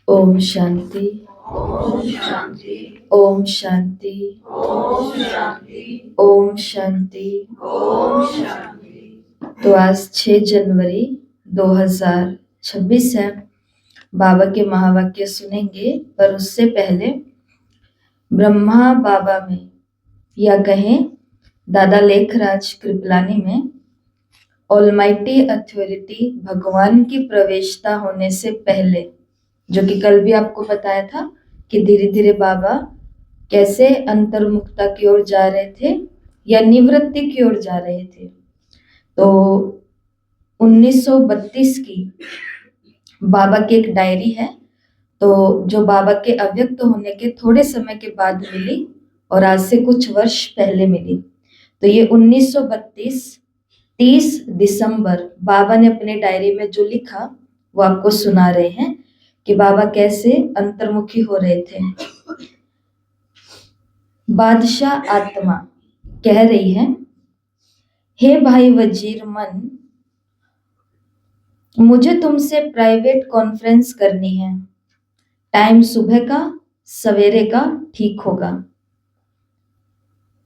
ओम शांति। ओम शांति। ओम शांति। ओम शांति। ओम शांति। ओम शांति। तो आज 6 जनवरी 2026 है। बाबा के महावाक्य सुनेंगे, पर उससे पहले ब्रह्मा बाबा में या कहें दादा लेखराज कृपलानी में ऑलमाइटी अथॉरिटी भगवान की प्रवेशता होने से पहले, जो कि कल भी आपको बताया था कि धीरे धीरे बाबा कैसे अंतर्मुखता की ओर जा रहे थे या निवृत्ति की ओर जा रहे थे। तो 1932 की बाबा की एक डायरी है, तो जो बाबा के अव्यक्त होने के थोड़े समय के बाद मिली और आज से कुछ वर्ष पहले मिली। तो ये 1932 30 दिसंबर बाबा ने अपनी डायरी में जो लिखा वो आपको सुना रहे हैं कि बाबा कैसे अंतर्मुखी हो रहे थे। बादशाह आत्मा कह रही है, हे भाई वजीर मन, मुझे तुमसे प्राइवेट कॉन्फ्रेंस करनी है। टाइम सुबह का सवेरे का ठीक होगा।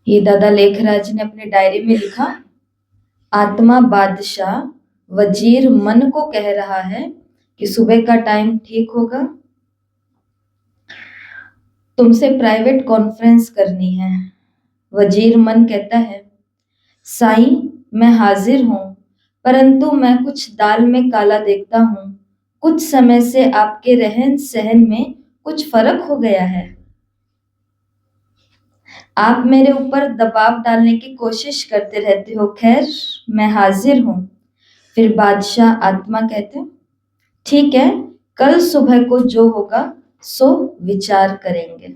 ये दादा लेखराज ने अपनी डायरी में लिखा। आत्मा बादशाह वजीर मन को कह रहा है कि सुबह का टाइम ठीक होगा, तुमसे प्राइवेट कॉन्फ्रेंस करनी है। वजीर मन कहता है, साईं मैं हाजिर हूं, परंतु मैं कुछ दाल में काला देखता हूं। कुछ समय से आपके रहन सहन में कुछ फर्क हो गया है। आप मेरे ऊपर दबाव डालने की कोशिश करते रहते हो। खैर मैं हाजिर हूं। फिर बादशाह आत्मा कहते, ठीक है, कल सुबह को जो होगा सो विचार करेंगे।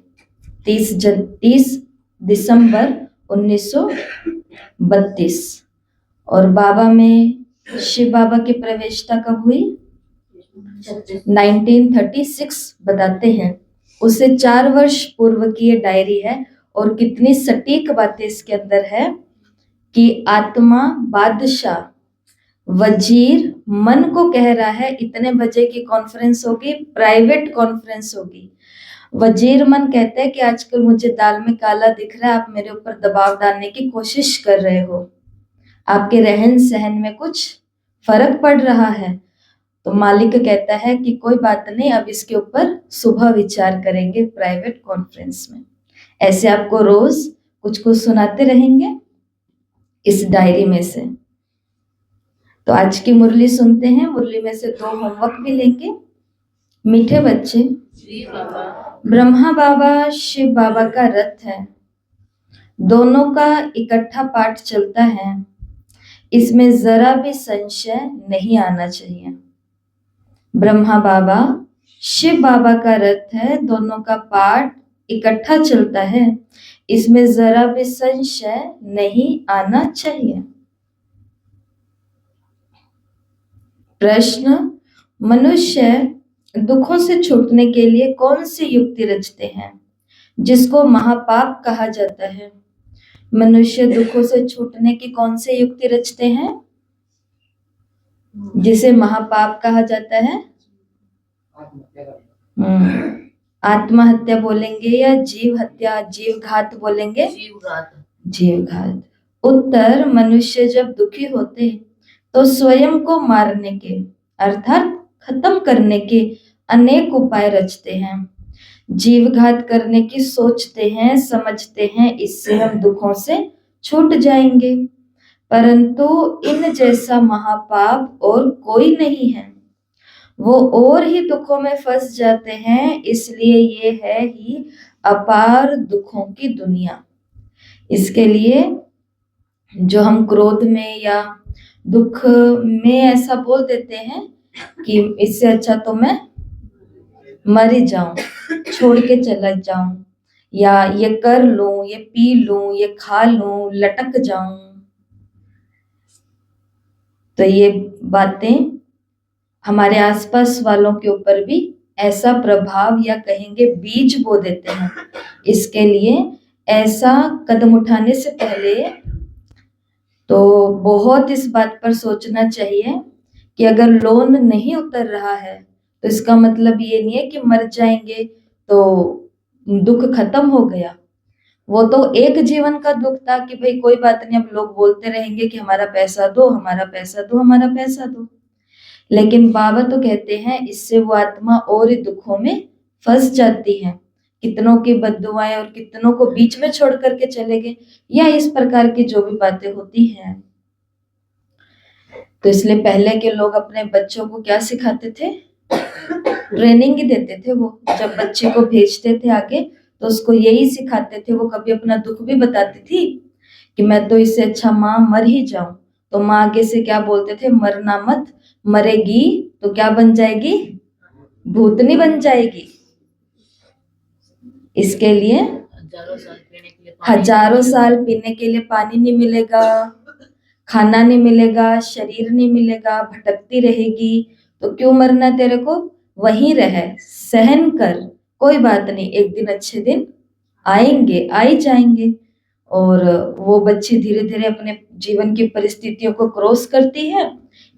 30 दिसंबर 1932। और बाबा में शिव बाबा की प्रवेशता कब हुई? 1936 बताते हैं। उससे 4 वर्ष पूर्व की ये डायरी है और कितनी सटीक बातें इसके अंदर है कि आत्मा बादशाह वजीर मन को कह रहा है इतने बजे की कॉन्फ्रेंस होगी, प्राइवेट कॉन्फ्रेंस होगी। वजीर मन कहते हैं कि आजकल मुझे दाल में काला दिख रहा है, आप मेरे ऊपर दबाव डालने की कोशिश कर रहे हो, आपके रहन सहन में कुछ फर्क पड़ रहा है। तो मालिक कहता है कि कोई बात नहीं, अब इसके ऊपर सुबह विचार करेंगे प्राइवेट कॉन्फ्रेंस में। ऐसे आपको रोज कुछ कुछ सुनाते रहेंगे इस डायरी में से। तो आज की मुरली सुनते हैं। मुरली में से 2 होमवर्क भी लेंगे। मीठे बच्चे, ब्रह्मा बाबा शिव बाबा का रथ है, दोनों का इकट्ठा पाठ चलता है, इसमें जरा भी संशय नहीं आना चाहिए। ब्रह्मा बाबा शिव बाबा का रथ है, दोनों का पाठ इकट्ठा चलता है, इसमें जरा भी संशय नहीं आना चाहिए। प्रश्न, मनुष्य दुखों से छूटने के लिए कौन सी युक्ति रचते हैं जिसको महापाप कहा जाता है? मनुष्य दुखों से छूटने की कौन सी युक्ति रचते हैं जिसे महापाप कहा जाता है? आत्महत्या बोलेंगे या जीव हत्या, जीव घात बोलेंगे? जीव घात। उत्तर, मनुष्य जब दुखी होते तो स्वयं को मारने के अर्थात खत्म करने के अनेक उपाय रचते हैं। जीवघात करने की सोचते हैं, समझते हैं इससे हम दुखों से छूट जाएंगे, परंतु इन जैसा महापाप और कोई नहीं है। वो और ही दुखों में फंस जाते हैं, इसलिए ये है ही अपार दुखों की दुनिया। इसके लिए जो हम क्रोध में या दुख में ऐसा बोल देते हैं कि इससे अच्छा तो मैं मर ही जाऊं, छोड़ के चला जाऊं, या ये कर लूं, ये पी लूं, ये खा लूं, लटक जाऊं। तो ये बातें हमारे आसपास वालों के ऊपर भी ऐसा प्रभाव या कहेंगे बीज बो देते हैं। इसके लिए ऐसा कदम उठाने से पहले तो बहुत इस बात पर सोचना चाहिए कि अगर लोन नहीं उतर रहा है तो इसका मतलब ये नहीं है कि मर जाएंगे तो दुख खत्म हो गया। वो तो एक जीवन का दुख था कि भाई कोई बात नहीं, अब लोग बोलते रहेंगे कि हमारा पैसा दो, हमारा पैसा दो, हमारा पैसा दो। लेकिन बाबा तो कहते हैं इससे वो आत्मा और ही दुखों में फंस जाती है। कितनों की बद्दुआएं और कितनों को बीच में छोड़ करके चले गए, या इस प्रकार की जो भी बातें होती हैं। तो इसलिए पहले के लोग अपने बच्चों को क्या सिखाते थे? ट्रेनिंग ही देते थे। वो जब बच्चे को भेजते थे आगे तो उसको यही सिखाते थे। वो कभी अपना दुख भी बताती थी कि मैं तो इससे अच्छा माँ मर ही जाऊं। तो माँ आगे से क्या बोलते थे? मरना मत, मरेगी तो क्या बन जाएगी? भूतनी बन जाएगी। इसके लिए हजारों साल पीने के लिए पानी नहीं मिलेगा, खाना नहीं मिलेगा, शरीर नहीं मिलेगा, भटकती रहेगी। तो क्यों मरना तेरे को? वहीं रह, सहन कर, कोई बात नहीं, एक दिन अच्छे दिन आएंगे, आ ही जाएंगे। और वो बच्ची धीरे धीरे अपने जीवन की परिस्थितियों को क्रॉस करती है।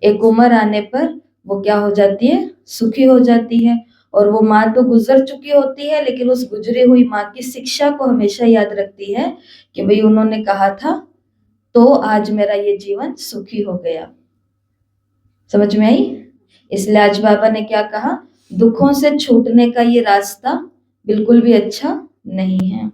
एक उम्र आने पर वो क्या हो जाती है? सुखी हो जाती है। और वो माँ तो गुजर चुकी होती है, लेकिन उस गुजरी हुई माँ की शिक्षा को हमेशा याद रखती है कि भाई उन्होंने कहा था तो आज मेरा ये जीवन सुखी हो गया। समझ में आई? इसलिए आज बाबा ने क्या कहा? दुखों से छूटने का ये रास्ता बिल्कुल भी अच्छा नहीं है।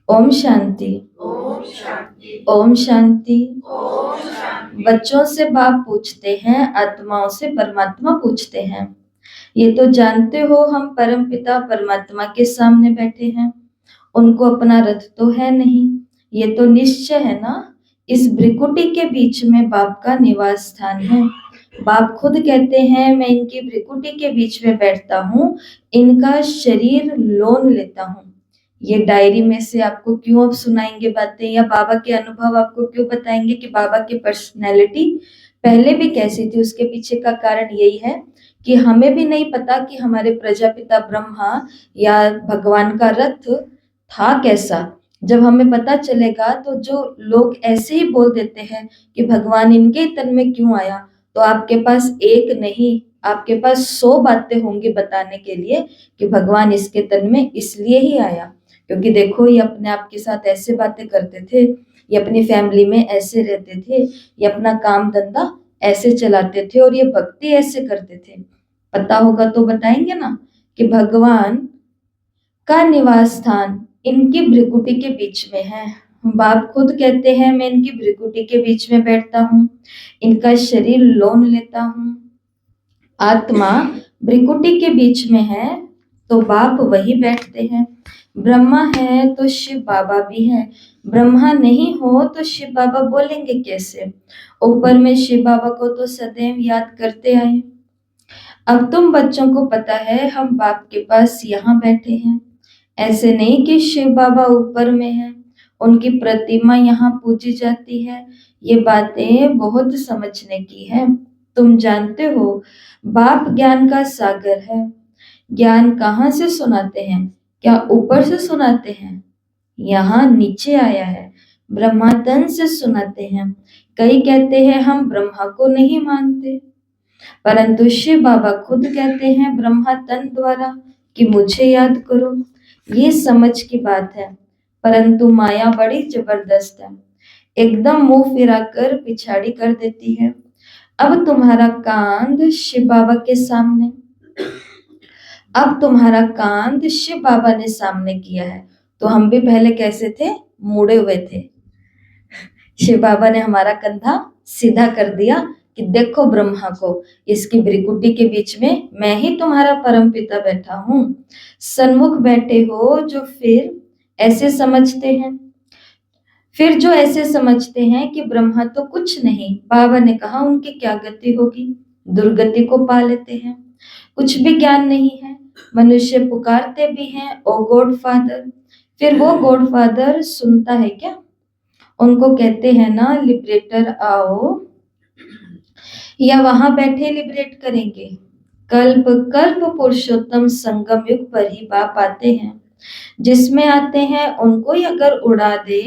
ओम शांति। ओम शांति। ओम शांति। ओम शांति। बच्चों से बाप पूछते हैं, आत्माओं से परमात्मा पूछते हैं। ये तो जानते हो हम परमपिता परमात्मा के सामने बैठे हैं, उनको अपना रथ तो है नहीं। ये तो निश्चय है ना, इस भ्रिकुटी के बीच में बाप का निवास स्थान है। बाप खुद कहते हैं मैं इनकी भ्रिकुटी के बीच में बैठता हूँ, इनका शरीर लोन लेता हूँ। ये डायरी में से आपको क्यों अब सुनाएंगे बातें, या बाबा के अनुभव आपको क्यों बताएंगे कि बाबा की पर्सनैलिटी पहले भी कैसी थी? उसके पीछे का कारण यही है कि हमें भी नहीं पता कि हमारे प्रजापिता ब्रह्मा या भगवान का रथ था कैसा। जब हमें पता चलेगा तो जो लोग ऐसे ही बोल देते हैं कि भगवान इनके तन में क्यों आया, तो आपके पास एक नहीं, आपके पास 100 बातें होंगी बताने के लिए कि भगवान इसके तन में इसलिए ही आया। क्योंकि देखो ये अपने आप के साथ ऐसे बातें करते थे, ये अपनी फैमिली में ऐसे रहते थे, ये अपना काम धंधा ऐसे चलाते थे, और ये भक्ति ऐसे करते थे। पता होगा तो बताएंगे ना कि भगवान का निवास स्थान इनकी भ्रिकुटी के बीच में है। बाप खुद कहते हैं मैं इनकी भ्रिकुटी के बीच में बैठता हूँ, इनका शरीर लोन लेता हूँ। आत्मा भ्रिकुटी के बीच में है तो बाप वही बैठते हैं। ब्रह्मा है तो शिव बाबा भी है, ब्रह्मा नहीं हो तो शिव बाबा बोलेंगे कैसे? ऊपर में शिव बाबा को तो सदैव याद करते आए। अब तुम बच्चों को पता है हम बाप के पास यहाँ बैठे हैं, ऐसे नहीं कि शिव बाबा ऊपर में है, उनकी प्रतिमा यहाँ पूजी जाती है। ये बातें बहुत समझने की है। तुम जानते हो बाप ज्ञान का सागर है। ज्ञान कहाँ से सुनाते हैं? क्या ऊपर से सुनाते हैं? यहाँ नीचे आया है, ब्रह्मा तन से सुनाते हैं। कई कहते हैं हम ब्रह्मा को नहीं मानते, परंतु शिव बाबा खुद कहते हैं ब्रह्मा तन द्वारा कि मुझे याद करो। ये समझ की बात है, परंतु माया बड़ी जबरदस्त है, एकदम मुंह फिराकर पिछाड़ी कर देती है। अब तुम्हारा कांध शिव बाबा के सामने, अब तुम्हारा कांध शिव बाबा ने सामने किया है। तो हम भी पहले कैसे थे? मुड़े हुए थे। शिव बाबा ने हमारा कंधा सीधा कर दिया कि देखो ब्रह्मा को, इसकी भ्रिकुटी के बीच में मैं ही तुम्हारा परम पिता बैठा हूँ। सन्मुख बैठे हो जो फिर ऐसे समझते हैं, फिर जो ऐसे समझते हैं कि ब्रह्मा तो कुछ नहीं, बाबा ने कहा उनकी क्या गति होगी, दुर्गति को पा लेते हैं। कुछ भी ज्ञान नहीं है, मनुष्य पुकारते भी हैं ओ गॉड फादर, फिर वो गॉड फादर सुनता है क्या? उनको कहते हैं ना लिबरेटर आओ, या वहां बैठे लिबरेट करेंगे। कल्प कल्प पुरुषोत्तम संगम युग पर ही बाप आते हैं, जिसमें आते हैं उनको ही अगर उड़ा दे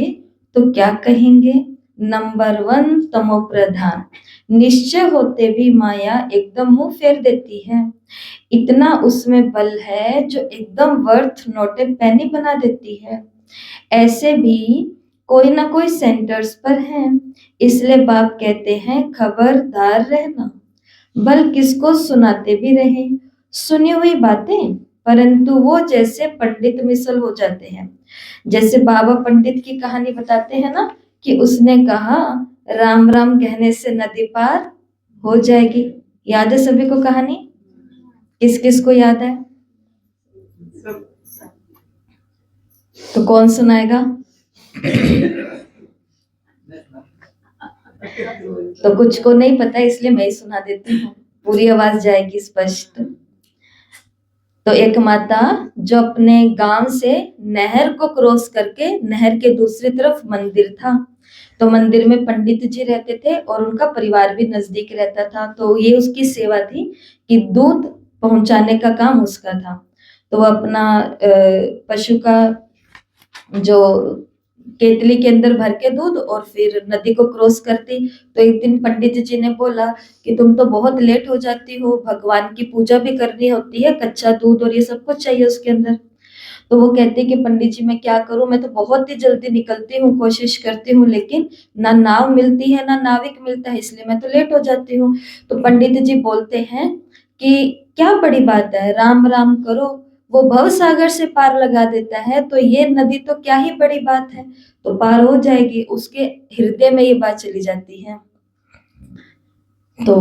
तो क्या कहेंगे? नंबर 1 तमो प्रधान। निश्चय होते भी माया एकदम मुंह फेर देती है। इतना उसमें बल है जो एकदम वर्थ नोटेड पेनी बना देती है। ऐसे भी कोई ना कोई सेंटर्स पर हैं। इसलिए बाप कहते हैं खबरदार रहना। बल किसको सुनाते भी रहे सुनी हुई बातें, परंतु वो जैसे पंडित मिसल हो जाते हैं। जैसे बाबा पंडित की कहानी बताते हैं ना, कि उसने कहा राम राम कहने से नदी पार हो जाएगी। याद है सभी को कहानी? किस किस को याद है? तो कौन सुनाएगा? तो कुछ को नहीं पता, इसलिए मैं ही सुना देती हूँ, पूरी आवाज जाएगी स्पष्ट। तो एक माता जो अपने गांव से नहर को क्रॉस करके, नहर के दूसरी तरफ मंदिर था, तो मंदिर में पंडित जी रहते थे और उनका परिवार भी नजदीक रहता था। तो ये उसकी सेवा थी कि दूध पहुंचाने का काम उसका था। तो वो अपना पशु का जो केतली के अंदर भर के दूध और फिर नदी को क्रॉस करती। तो एक दिन पंडित जी ने बोला कि तुम तो बहुत लेट हो जाती हो, भगवान की पूजा भी करनी होती है, कच्चा दूध और ये सब कुछ चाहिए उसके अंदर। तो वो कहते कि पंडित जी मैं क्या करूं, मैं तो बहुत ही जल्दी निकलती हूँ, कोशिश करती हूँ, लेकिन ना नाव मिलती है ना नाविक मिलता है, इसलिए मैं तो लेट हो जाती हूँ। तो पंडित जी बोलते हैं कि क्या बड़ी बात है, राम राम करो, वो भव सागर से पार लगा देता है, तो ये नदी तो क्या ही बड़ी बात है, तो पार हो जाएगी। उसके हृदय में ये बात चली जाती है। तो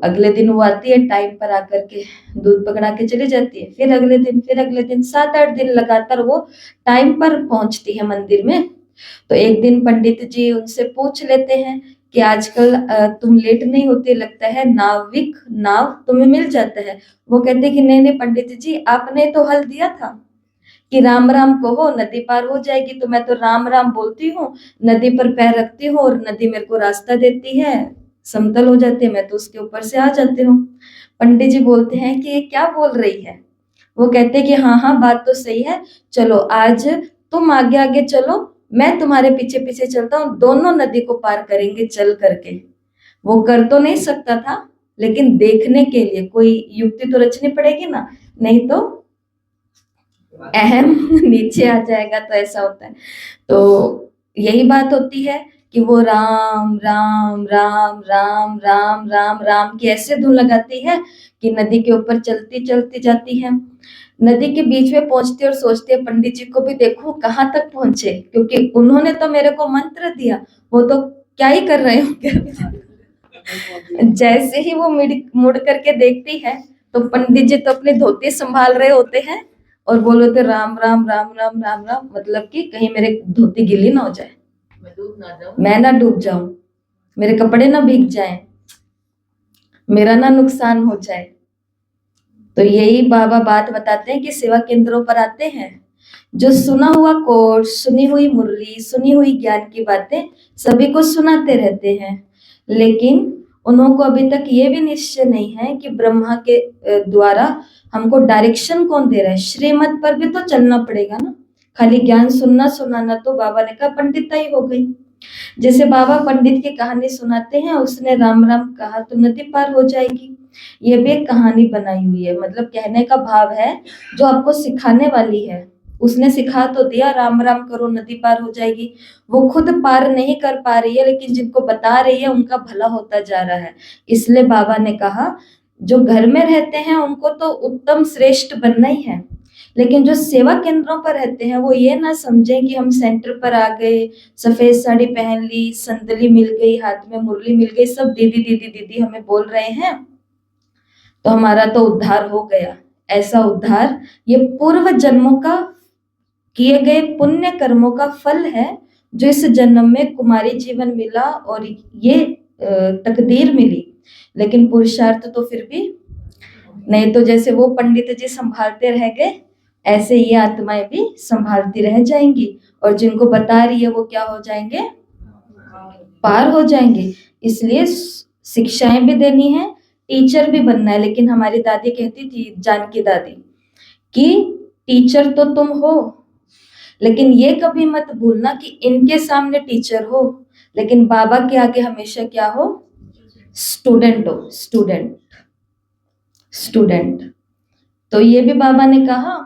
अगले दिन वो आती है, टाइम पर आकर के दूध पकड़ा के चली जाती है। फिर अगले दिन, फिर अगले दिन, 7-8 दिन लगातार वो टाइम पर पहुंचती है मंदिर में। तो एक दिन पंडित जी उनसे पूछ लेते हैं कि आजकल तुम लेट नहीं होती, लगता है नाविक नाव तुम्हें मिल जाता है। वो कहते कि नहीं नहीं पंडित जी, आपने तो हल दिया था कि राम राम कहो नदी पार हो जाएगी, तो मैं तो राम राम बोलती हूँ, नदी पर पैर रखती हूँ और नदी मेरे को रास्ता देती है, समतल हो जाती है, मैं तो उसके ऊपर से आ जाती हूँ। पंडित जी बोलते हैं कि ये क्या बोल रही है? वो कहते हैं कि हाँ हाँ बात तो सही है, चलो आज तुम आगे आगे चलो, मैं तुम्हारे पीछे पीछे चलता हूँ, दोनों नदी को पार करेंगे चल करके। वो कर तो नहीं सकता था, लेकिन देखने के लिए कोई युक्ति तो रचनी पड़ेगी ना, नहीं तो अहम नीचे आ जाएगा, तो ऐसा होता है। तो यही बात होती है कि वो राम राम राम राम राम राम राम की ऐसे धुन लगाती है कि नदी के ऊपर चलती चलती जाती है। नदी के बीच में पहुंचती और सोचती है पंडित जी को भी देखूं कहाँ तक पहुंचे, क्योंकि उन्होंने तो मेरे को मंत्र दिया, वो तो क्या ही कर रहे होंगे। जैसे ही वो मुड़ करके देखती है, तो पंडित जी तो अपनी धोती संभाल रहे होते हैं और बोलो तो राम राम राम राम राम राम, मतलब कि कहीं मेरे धोती गिल्ली ना हो जाए, मैं ना डूब जाऊं, मेरे कपड़े ना भीग जाएं, मेरा ना नुकसान हो जाए। तो यही बाबा बात बताते हैं कि सेवा केंद्रों पर आते हैं, जो सुना हुआ कोर्स, सुनी हुई मुरली, सुनी हुई ज्ञान की बातें सभी को सुनाते रहते हैं, लेकिन उन्हों को अभी तक ये भी निश्चय नहीं है कि ब्रह्मा के द्वारा हमको डायरेक्शन कौन दे रहा है। श्रीमत पर भी तो चलना पड़ेगा ना, खाली ज्ञान सुनना सुनाना तो बाबा ने कहा पंडिताई हो गई। जैसे बाबा पंडित की कहानी सुनाते हैं, उसने राम राम कहा तो नदी पार हो जाएगी, ये भी एक कहानी बनाई हुई है, मतलब कहने का भाव है जो आपको सिखाने वाली है, उसने सिखा तो दिया राम राम करो नदी पार हो जाएगी, वो खुद पार नहीं कर पा रही है, लेकिन जिनको बता रही है उनका भला होता जा रहा है। इसलिए बाबा ने कहा जो घर में रहते हैं उनको तो उत्तम श्रेष्ठ बनना ही है, लेकिन जो सेवा केंद्रों पर रहते हैं वो ये ना समझें कि हम सेंटर पर आ गए, सफेद साड़ी पहन ली, संदली मिल गई, हाथ में मुरली मिल गई, सब दीदी दीदी दीदी हमें बोल रहे हैं, तो हमारा तो उद्धार हो गया। ऐसा उद्धार ये पूर्व जन्मों का किए गए पुण्य कर्मों का फल है, जो इस जन्म में कुमारी जीवन मिला और ये तकदीर मिली, लेकिन पुरुषार्थ तो फिर भी नहीं। तो जैसे वो पंडित जी संभालते रह गए, ऐसे ये आत्माएं भी संभालती रह जाएंगी, और जिनको बता रही है वो क्या हो जाएंगे, पार हो जाएंगे। इसलिए शिक्षाएं भी देनी है, टीचर भी बनना है। लेकिन हमारी दादी कहती थी, जानकी दादी, कि टीचर तो तुम हो, लेकिन ये कभी मत भूलना कि इनके सामने टीचर हो, लेकिन बाबा के आगे हमेशा क्या हो, स्टूडेंट हो, स्टूडेंट, स्टूडेंट। तो ये भी बाबा ने कहा,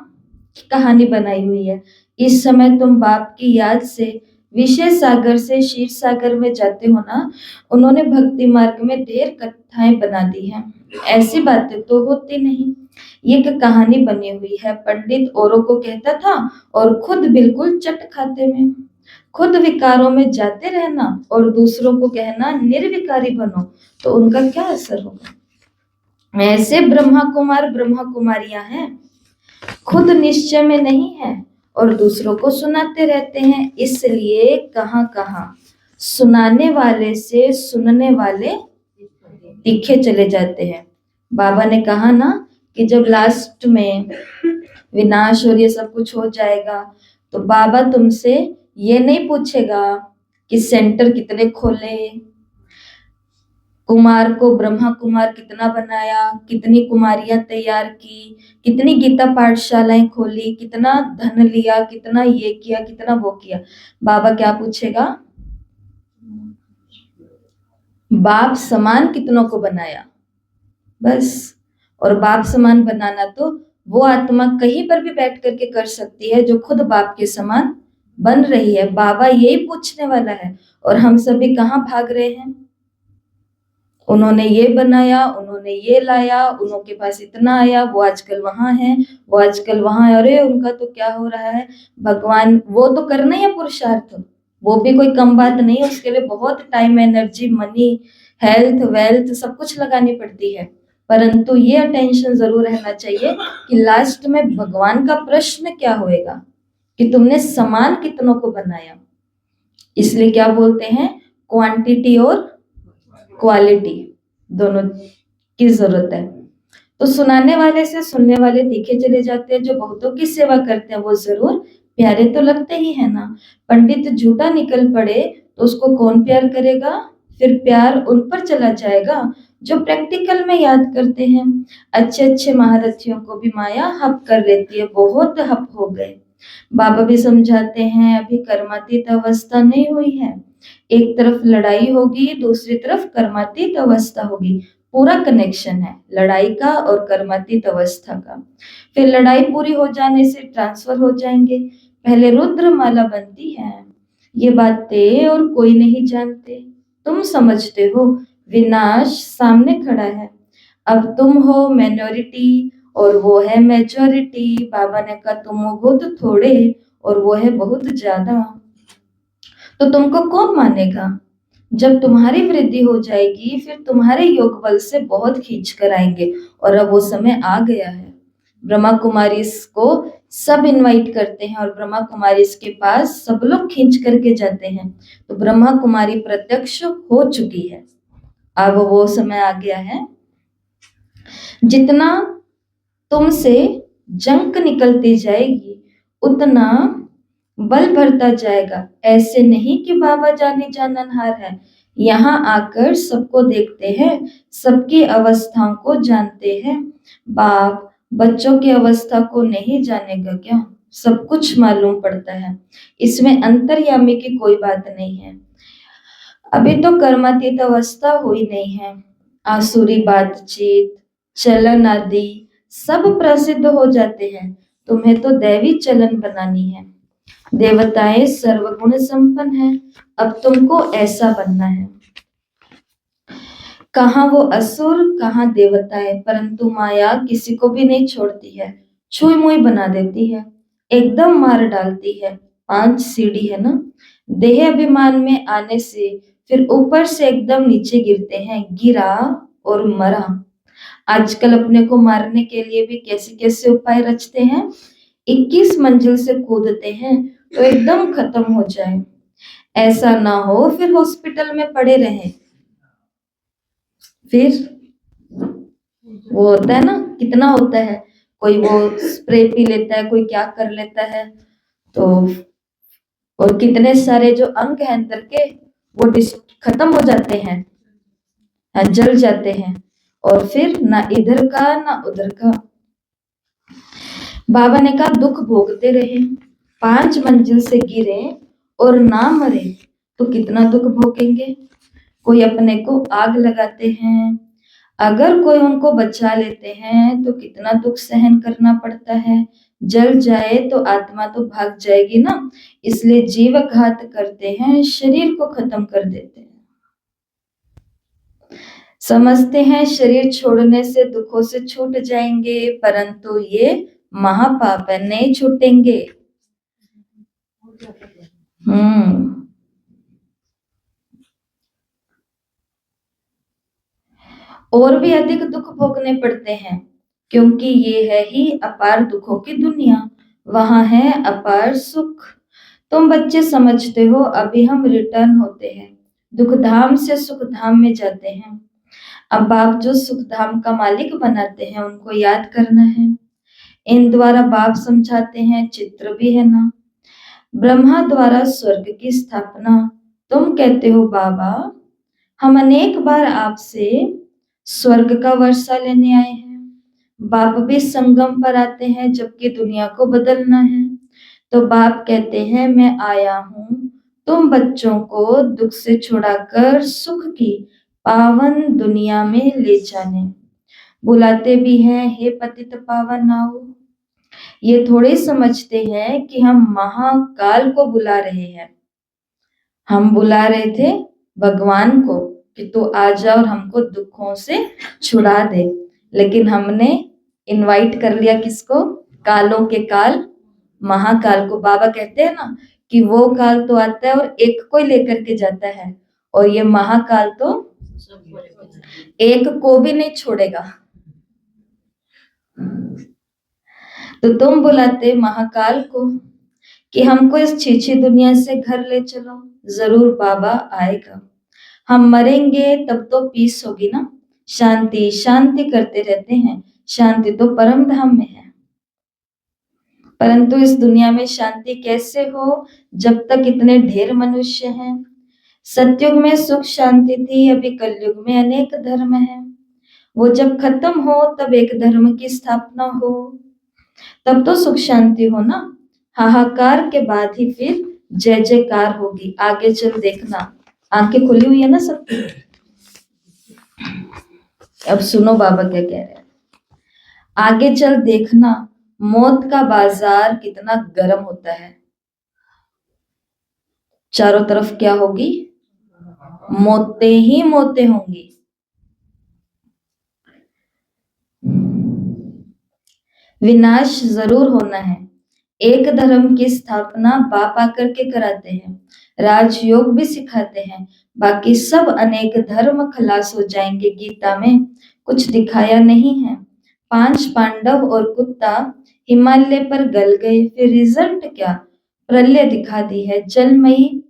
कहानी बनाई हुई है, इस समय तुम बाप की याद से विषय सागर से क्षीर सागर में जाते हो ना। उन्होंने भक्ति मार्ग में ढेर कथाएं बना दी हैं, ऐसी बातें तो होती नहीं, ये एक कहानी बनी हुई है। पंडित औरों को कहता था और खुद बिल्कुल चट खाते में, खुद विकारों में जाते रहना और दूसरों को कहना निर्विकारी बनो, तो उनका क्या असर होगा। ऐसे ब्रह्मा कुमार ब्रह्मा कुमारियां हैं, खुद निश्चय में नहीं है और दूसरों को सुनाते रहते हैं, इसलिए कहाँ कहाँ सुनाने वाले से सुनने वाले तीखे चले जाते हैं। बाबा ने कहा ना कि जब लास्ट में विनाश और ये सब कुछ हो जाएगा, तो बाबा तुमसे ये नहीं पूछेगा कि सेंटर कितने खोले, कुमार को ब्रह्मा कुमार कितना बनाया, कितनी कुमारियां तैयार की, कितनी गीता पाठशालाएं खोली, कितना धन लिया, कितना ये किया, कितना वो किया। बाबा क्या पूछेगा, बाप समान कितनों को बनाया, बस। और बाप समान बनाना तो वो आत्मा कहीं पर भी बैठ करके कर सकती है जो खुद बाप के समान बन रही है। बाबा यही पूछने वाला है, और हम सभी कहाँ भाग रहे हैं। उन्होंने ये बनाया, उन्होंने ये लाया, उनके पास इतना आया, वो आजकल वहां है, वो आजकल वहां है, अरे उनका तो क्या हो रहा है। भगवान वो तो करना ही है पुरुषार्थ, वो भी कोई कम बात नहीं है, उसके लिए बहुत time, energy, money, health, wealth सब कुछ लगानी पड़ती है। परंतु ये अटेंशन जरूर रहना चाहिए कि लास्ट में भगवान का प्रश्न क्या होएगा कि तुमने समान कितनों को बनाया। इसलिए क्या बोलते हैं, क्वांटिटी और क्वालिटी दोनों की जरूरत है। तो सुनाने वाले से सुनने वाले तीखे चले जाते हैं, जो बहुतों की सेवा करते हैं वो जरूर प्यारे तो लगते ही है ना। पंडित झूठा निकल पड़े तो उसको कौन प्यार करेगा, फिर प्यार उन पर चला जाएगा जो प्रैक्टिकल में याद करते हैं। अच्छे अच्छे महारथियों को भी माया हप कर लेती है, बहुत हप हो गए। बाबा भी समझाते हैं, अभी कर्मातीत अवस्था नहीं हुई है, एक तरफ लड़ाई होगी, दूसरी तरफ कर्मातीत अवस्था होगी, पूरा कनेक्शन है लड़ाई का और कर्मातीत अवस्था का। फिर लड़ाई पूरी हो जाने से ट्रांसफर हो जाएंगे। पहले रुद्र माला बनती है, ये बातें और कोई नहीं जानते, तुम समझते हो विनाश सामने खड़ा है, अब तुम हो माइनॉरिटी और वो है मेजॉरिटी। बाबा ने कहा तुम हो बहुत थोड़े और वो है बहुत ज्यादा, तो तुमको कौन मानेगा। जब तुम्हारी वृद्धि हो जाएगी फिर तुम्हारे योग बल से बहुत खींच कर आएंगे, और अब वो समय आ गया है। ब्रह्मा कुमारी को सब इनवाइट करते हैं और ब्रह्मा कुमारी के पास सब लोग खींच करके जाते हैं, तो ब्रह्मा कुमारी प्रत्यक्ष हो चुकी है। अब वो समय आ गया है, जितना तुमसे जंक निकलती जाएगी उतना बल भरता जाएगा। ऐसे नहीं कि बाबा जाने जाननहार है, यहाँ आकर सबको देखते हैं, सबकी अवस्थाओं को जानते हैं। बाप बच्चों की अवस्था को नहीं जानेगा क्या, सब कुछ मालूम पड़ता है, इसमें अंतर्यामी की कोई बात नहीं है। अभी तो कर्मातीत अवस्था हुई नहीं है, आसुरी बातचीत, चलन आदि सब प्रसिद्ध हो जाते हैं, तुम्हें तो दैवी चलन बनानी है। देवताएं सर्वगुण संपन्न है, अब तुमको ऐसा बनना है। कहाँ वो असुर, कहाँ देवताएं, परंतु माया किसी को भी नहीं छोड़ती है, छुई मुई बना देती है, एकदम मार डालती है। 5 सीढ़ी है ना, देह अभिमान में आने से फिर ऊपर से एकदम नीचे गिरते हैं, गिरा और मरा। आजकल अपने को मारने के लिए भी कैसे कैसे उपाय रचते हैं, 21 मंजिल से कूदते हैं तो एकदम खत्म हो जाए, ऐसा ना हो फिर हॉस्पिटल में पड़े रहें। फिर वो होता है ना, कितना होता है, कोई वो स्प्रे पी लेता है, कोई क्या कर लेता है, तो और कितने सारे जो अंग हैं अंदर के वो खत्म हो जाते हैं, जल जाते हैं, और फिर ना इधर का ना उधर का। बाबा ने कहा दुख भोगते रहे, 5 मंजिल से गिरे और ना मरे, तो कितना दुख भोगेंगे। कोई अपने को आग लगाते हैं, अगर कोई उनको बचा लेते हैं तो कितना दुख सहन करना पड़ता है। जल जाए तो आत्मा तो भाग जाएगी ना, इसलिए जीव घात करते हैं, शरीर को खत्म कर देते हैं। समझते हैं शरीर छोड़ने से दुखों से छूट जाएंगे, परंतु ये महापाप है, नहीं छूटेंगे। और भी अधिक दुख भोगने पड़ते हैं, क्योंकि ये है ही अपार दुखों की दुनिया, वहां है अपार सुख। तुम बच्चे समझते हो, अभी हम रिटर्न होते हैं, दुख धाम से सुख धाम में जाते हैं। अब बाप जो सुख धाम का मालिक बनाते हैं उनको याद करना है। इन द्वारा बाप समझाते हैं, चित्र भी है ना। ब्रह्मा द्वारा स्वर्ग की स्थापना। तुम कहते हो बाबा, हम अनेक बार आपसे स्वर्ग का वर्षा लेने आए हैं। बाप भी संगम पर आते हैं, जबकि दुनिया को बदलना है। तो बाप कहते हैं, मैं आया हूं तुम बच्चों को दुख से छुड़ाकर सुख की पावन दुनिया में ले जाने। बुलाते भी हैं, हे पतित पावन आओ। ये थोड़े समझते हैं कि हम महाकाल को बुला रहे हैं। हम बुला रहे थे भगवान को कि तू आ जा और हमको दुखों से छुड़ा दे, लेकिन हमने इनवाइट कर लिया किसको? कालों के काल महाकाल को। बाबा कहते हैं ना कि वो काल तो आता है और एक को ही लेकर के जाता है, और ये महाकाल तो एक को भी नहीं छोड़ेगा। तो तुम बुलाते महाकाल को कि हमको इस छीछी दुनिया से घर ले चलो। जरूर बाबा आएगा। हम मरेंगे तब तो पीस होगी ना। शांति शांति करते रहते हैं, शांति तो परम धाम में है। परंतु इस दुनिया में शांति कैसे हो जब तक इतने ढेर मनुष्य हैं। सतयुग में सुख शांति थी, अभी कलयुग में अनेक धर्म है। वो जब खत्म हो तब एक धर्म की स्थापना हो, तब तो सुख शांति हो ना। हाहाकार के बाद ही फिर जय जयकार होगी। आगे चल देखना। आंखें खुली हुई है ना सबकी? अब सुनो बाबा क्या कह रहे हैं। आगे चल देखना, मौत का बाजार कितना गर्म होता है। चारों तरफ क्या होगी? मौतें ही मौतें होंगी। विनाश जरूर होना है। एक धर्म की स्थापना बाप आकर के कराते हैं, राजयोग भी सिखाते हैं। बाकी सब अनेक धर्म खलास हो जाएंगे। गीता में कुछ दिखाया नहीं है। 5 पांडव और कुत्ता हिमालय पर गल गए, फिर रिजल्ट क्या? प्रलय दिखा दी है। जलमयी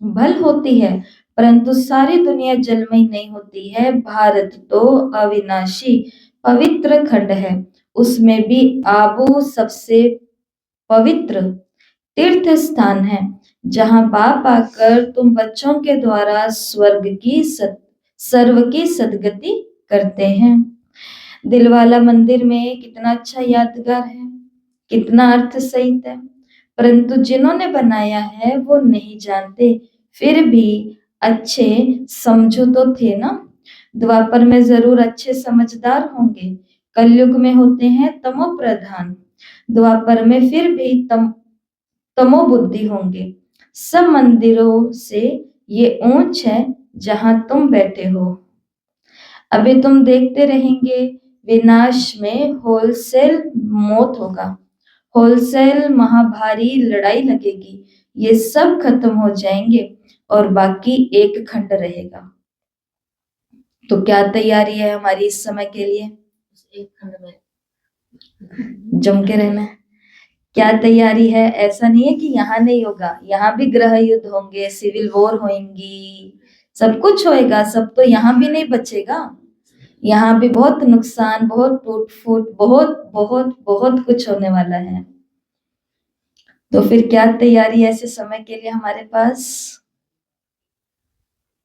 भल होती है, परंतु सारी दुनिया जलमयी नहीं होती है। भारत तो अविनाशी पवित्र खंड है, उसमें भी आबू सबसे पवित्र तीर्थ स्थान है, जहां बाप आकर तुम बच्चों के द्वारा सर्व की सदगति करते हैं। दिलवाला मंदिर में कितना अच्छा यादगार है, कितना अर्थ सहित है, परंतु जिन्होंने बनाया है वो नहीं जानते। फिर भी अच्छे समझो तो थे ना। द्वापर में जरूर अच्छे समझदार होंगे, कलयुग में होते हैं तमो प्रधान। द्वापर में फिर भी तमो बुद्धि होंगे। सब मंदिरों से ये ऊंच है जहां तुम बैठे हो। अभी तुम देखते रहेंगे, विनाश में होलसेल मौत होगा, होलसेल महाभारी लड़ाई लगेगी। ये सब खत्म हो जाएंगे और बाकी एक खंड रहेगा। तो क्या तैयारी है हमारी इस समय के लिए? एक खंड में जम के रहना है। क्या तैयारी है? ऐसा नहीं है कि यहाँ नहीं होगा, यहाँ भी ग्रह युद्ध होंगे, सिविल वॉर होंगी, सब कुछ होएगा। सब तो यहाँ भी नहीं बचेगा। यहाँ भी बहुत नुकसान, बहुत टूट फूट, बहुत बहुत बहुत कुछ होने वाला है। तो फिर क्या तैयारी है ऐसे समय के लिए हमारे पास?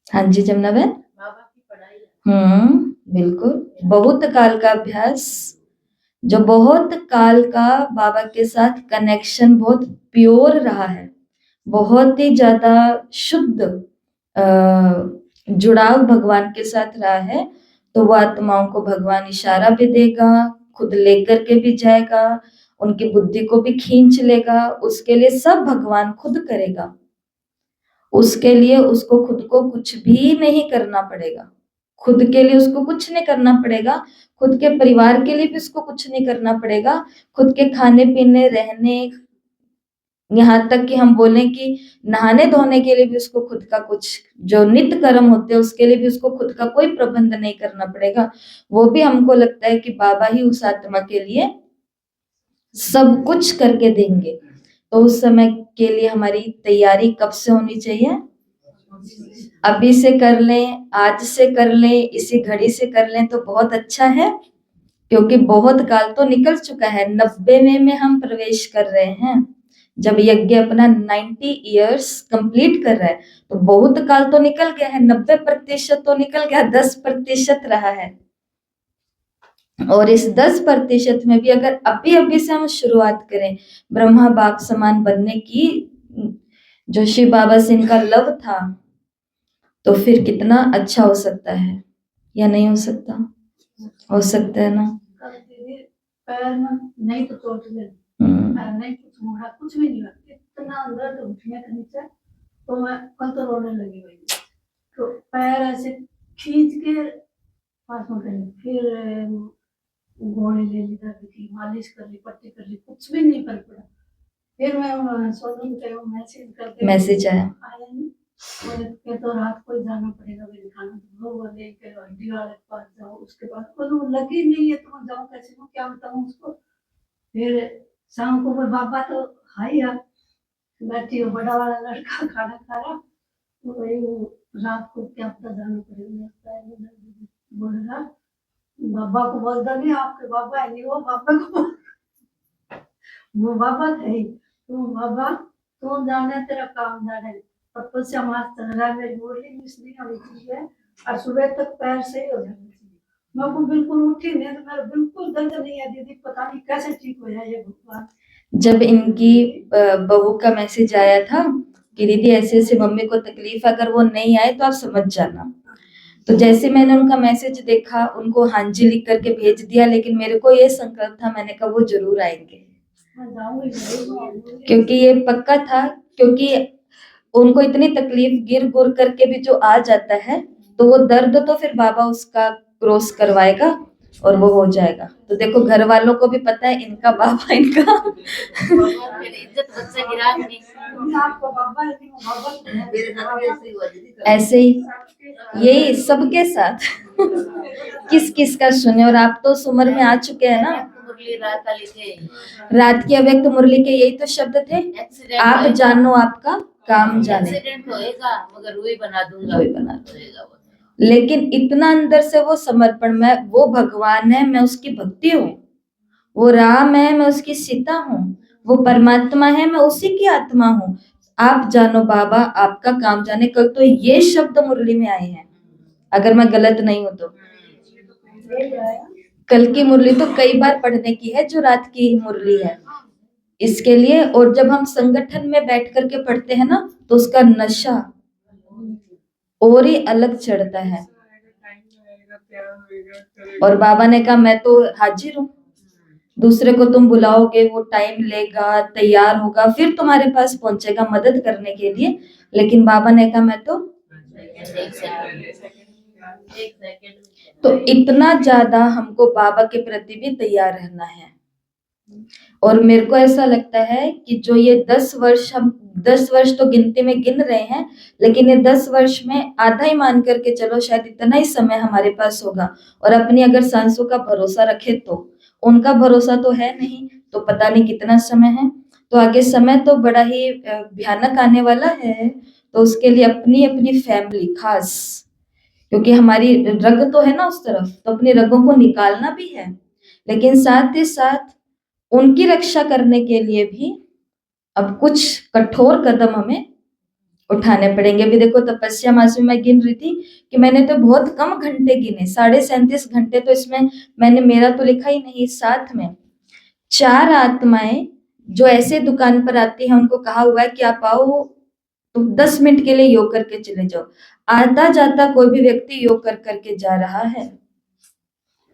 हाँ जी जमुना बहन। बिल्कुल। बहुत काल का अभ्यास, जो बहुत काल का बाबा के साथ कनेक्शन बहुत प्योर रहा है, बहुत ही ज्यादा शुद्ध जुड़ाव भगवान के साथ रहा है, तो वो आत्माओं को भगवान इशारा भी देगा, खुद लेकर के भी जाएगा, उनकी बुद्धि को भी खींच लेगा। उसके लिए सब भगवान खुद करेगा। उसके लिए उसको खुद को कुछ भी नहीं करना पड़ेगा। खुद के लिए उसको कुछ नहीं करना पड़ेगा, खुद के परिवार के लिए भी उसको कुछ नहीं करना पड़ेगा, खुद के खाने-पीने, रहने, यहाँ तक कि हम बोलें कि नहाने-धोने के लिए भी उसको खुद का कुछ जो नित्य कर्म होते हैं, उसके लिए भी उसको खुद का कोई प्रबंध नहीं करना पड़ेगा। वो भी हमको लगता है कि बाबा ही उस आत्मा के लिए सब कुछ करके देंगे। तो उस समय के लिए हमारी तैयारी कब से होनी चाहिए? अभी से कर लें, आज से कर लें, इसी घड़ी से कर लें तो बहुत अच्छा है, क्योंकि बहुत काल तो निकल चुका है। 90वें में हम प्रवेश कर रहे हैं। जब यज्ञ अपना 90 इयर्स कंप्लीट कर रहा है, तो बहुत काल तो निकल गया है। 90% तो निकल गया, 10% रहा है। और इस 10% में भी अगर अभी से हम शुरुआत करें ब्रह्मा बाप समान बनने की, जो शिव बाबा से इनका लव था, तो फिर कितना अच्छा हो सकता है, या नहीं हो सकता? हो सकता है ना? पैर में नहीं तो चोट लगी, नहीं कुछ मुड़ा, कुछ भी नहीं हुआ, इतना अंदर तो उठने का नीचे, तो मैं कल तो रोने लगी भाई। तो पैर ऐसे खींच के पास में गई, फिर गोली ले ली, दर्द की मालिश कर ली, पट्टी कर ली, कुछ भी नहीं फर्क पड़ा। फिर मैं सोनम को मैसेज करके, मैसेज आया नहीं, बोले तो रात को जाना पड़ेगा मेरे खाना, वो बोले कि हड्डी वाले के पास जाओ, उसके पास वो लगी नहीं है तो मैं जाऊँ कैसे, मैं क्या बताऊँ उसको। फिर शाम को वो बाबा तो हाई यार बैठी हो, बड़ा वाला लड़का खाना खा रहा, तो वही रात को क्या पता जाना पड़ेगा। बोलेगा बाबा को बोल दो, नहीं आपके बाबा है नहीं, वो बाबा को वो बाबा थे, तो बाबा तो जाने तेरा काम जाने, तपस्या मास चल रहा है, मेरी बॉडी मिस नहीं होनी चाहिए और सुबह तक पैर सही हो जाना चाहिए। मैं को बिल्कुल उठी नहीं तो मेरा बिल्कुल दर्द नहीं है दीदी, पता नहीं कैसे ठीक हो जाए ये भगवान। जब इनकी बहू का मैसेज आया था कि दीदी ऐसे ऐसे मम्मी को तकलीफ, अगर वो नहीं आए तो आप समझ जाना, तो जैसे मैंने उनका मैसेज देखा, उनको हाँ जी लिख करके भेज दिया, लेकिन मेरे को ये संकल्प था, मैंने कहा वो जरूर आएंगे, क्योंकि ये पक्का था, क्योंकि उनको इतनी तकलीफ गिर गुर करके भी जो आ जाता है, तो वो दर्द तो फिर बाबा उसका क्रॉस करवाएगा और वो हो जाएगा। तो देखो घर वालों को भी पता है इनका बाबा इनका ऐसे ही यही सबके साथ किस किस का सुने। और आप तो उस उम्र में आ चुके हैं ना, रात की अव्यक्त मुरली के यही तो शब्द थे, आप जानो आपका काम जाने, एक्सीडेंट होएगा मगर वही बना दूंगा, वही बना दूंगा। लेकिन इतना अंदर से वो समर्पण, मैं वो भगवान है, मैं उसकी भक्ति हूँ, वो राम है, मैं उसकी सीता हूँ, वो परमात्मा है, मैं उसी की आत्मा हूँ, आप जानो बाबा आपका काम जाने। कल तो ये शब्द मुरली में आए हैं, अगर मैं गलत नहीं हूं तो। कल की मुरली तो कई बार पढ़ने की है, जो रात की मुरली है इसके लिए। और जब हम संगठन में बैठ करके पढ़ते हैं ना, तो उसका नशा और ही अलग चढ़ता है। और बाबा ने कहा मैं तो हाजिर हूँ, दूसरे को तुम बुलाओगे, वो टाइम लेगा, तैयार होगा, फिर तुम्हारे पास पहुंचेगा मदद करने के लिए, लेकिन बाबा ने कहा मैं तो इतना ज्यादा हमको बाबा के प्रति भी तैयार रहना है। और मेरे को ऐसा लगता है कि जो ये 10 वर्ष, हम 10 वर्ष तो गिनती में गिन रहे हैं, लेकिन ये 10 वर्ष में आधा ही मान करके चलो, शायद इतना ही समय हमारे पास होगा। और अपनी अगर सांसों का भरोसा रखे, तो उनका भरोसा तो है नहीं, तो पता नहीं कितना समय है। तो आगे समय तो बड़ा ही भयानक आने वाला है, तो उसके लिए अपनी अपनी फैमिली खास, क्योंकि हमारी रग तो है ना उस तरफ, तो अपनी रगों को निकालना भी है, लेकिन साथ ही साथ उनकी रक्षा करने के लिए भी अब कुछ कठोर कदम हमें उठाने पड़ेंगे। अभी देखो तपस्या मास में मैं गिन रही थी कि मैंने तो बहुत कम घंटे गिने, 37.5 घंटे, तो इसमें मैंने मेरा तो लिखा ही नहीं। साथ में 4 आत्माएं जो ऐसे दुकान पर आती हैं, उनको कहा हुआ है कि आप आओ तो 10 मिनट के लिए योग करके चले जाओ। आता जाता कोई भी व्यक्ति योग कर करके जा रहा है।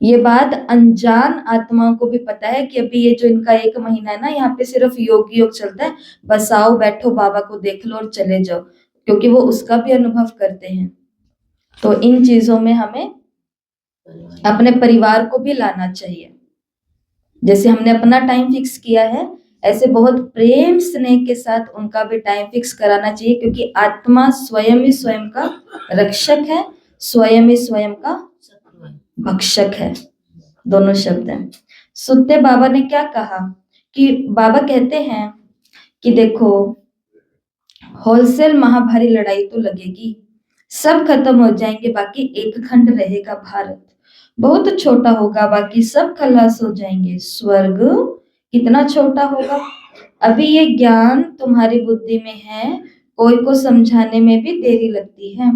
ये बात अनजान आत्माओं को भी पता है कि अभी ये जो इनका 1 महीना है ना, यहाँ पे सिर्फ योग ही योग चलता है। बस आओ, बैठो, बाबा को देख लो और चले जाओ, क्योंकि वो उसका भी अनुभव करते हैं। तो इन चीजों में हमें अपने परिवार को भी लाना चाहिए। जैसे हमने अपना टाइम फिक्स किया है, ऐसे बहुत प्रेम स्नेह के साथ उनका भी टाइम फिक्स कराना चाहिए, क्योंकि आत्मा स्वयं ही स्वयं का रक्षक है, स्वयं ही स्वयं का भक्षक है। दोनों शब्द हैं। सुत्ते बाबा ने क्या कहा कि बाबा कहते हैं कि देखो, होलसेल महाभारी लड़ाई तो लगेगी, सब खत्म हो जाएंगे, बाकी एक खंड रहेगा भारत, बहुत छोटा होगा, बाकी सब खलास हो जाएंगे। स्वर्ग कितना छोटा होगा। अभी ये ज्ञान तुम्हारी बुद्धि में है, कोई को समझाने में भी देरी लगती है।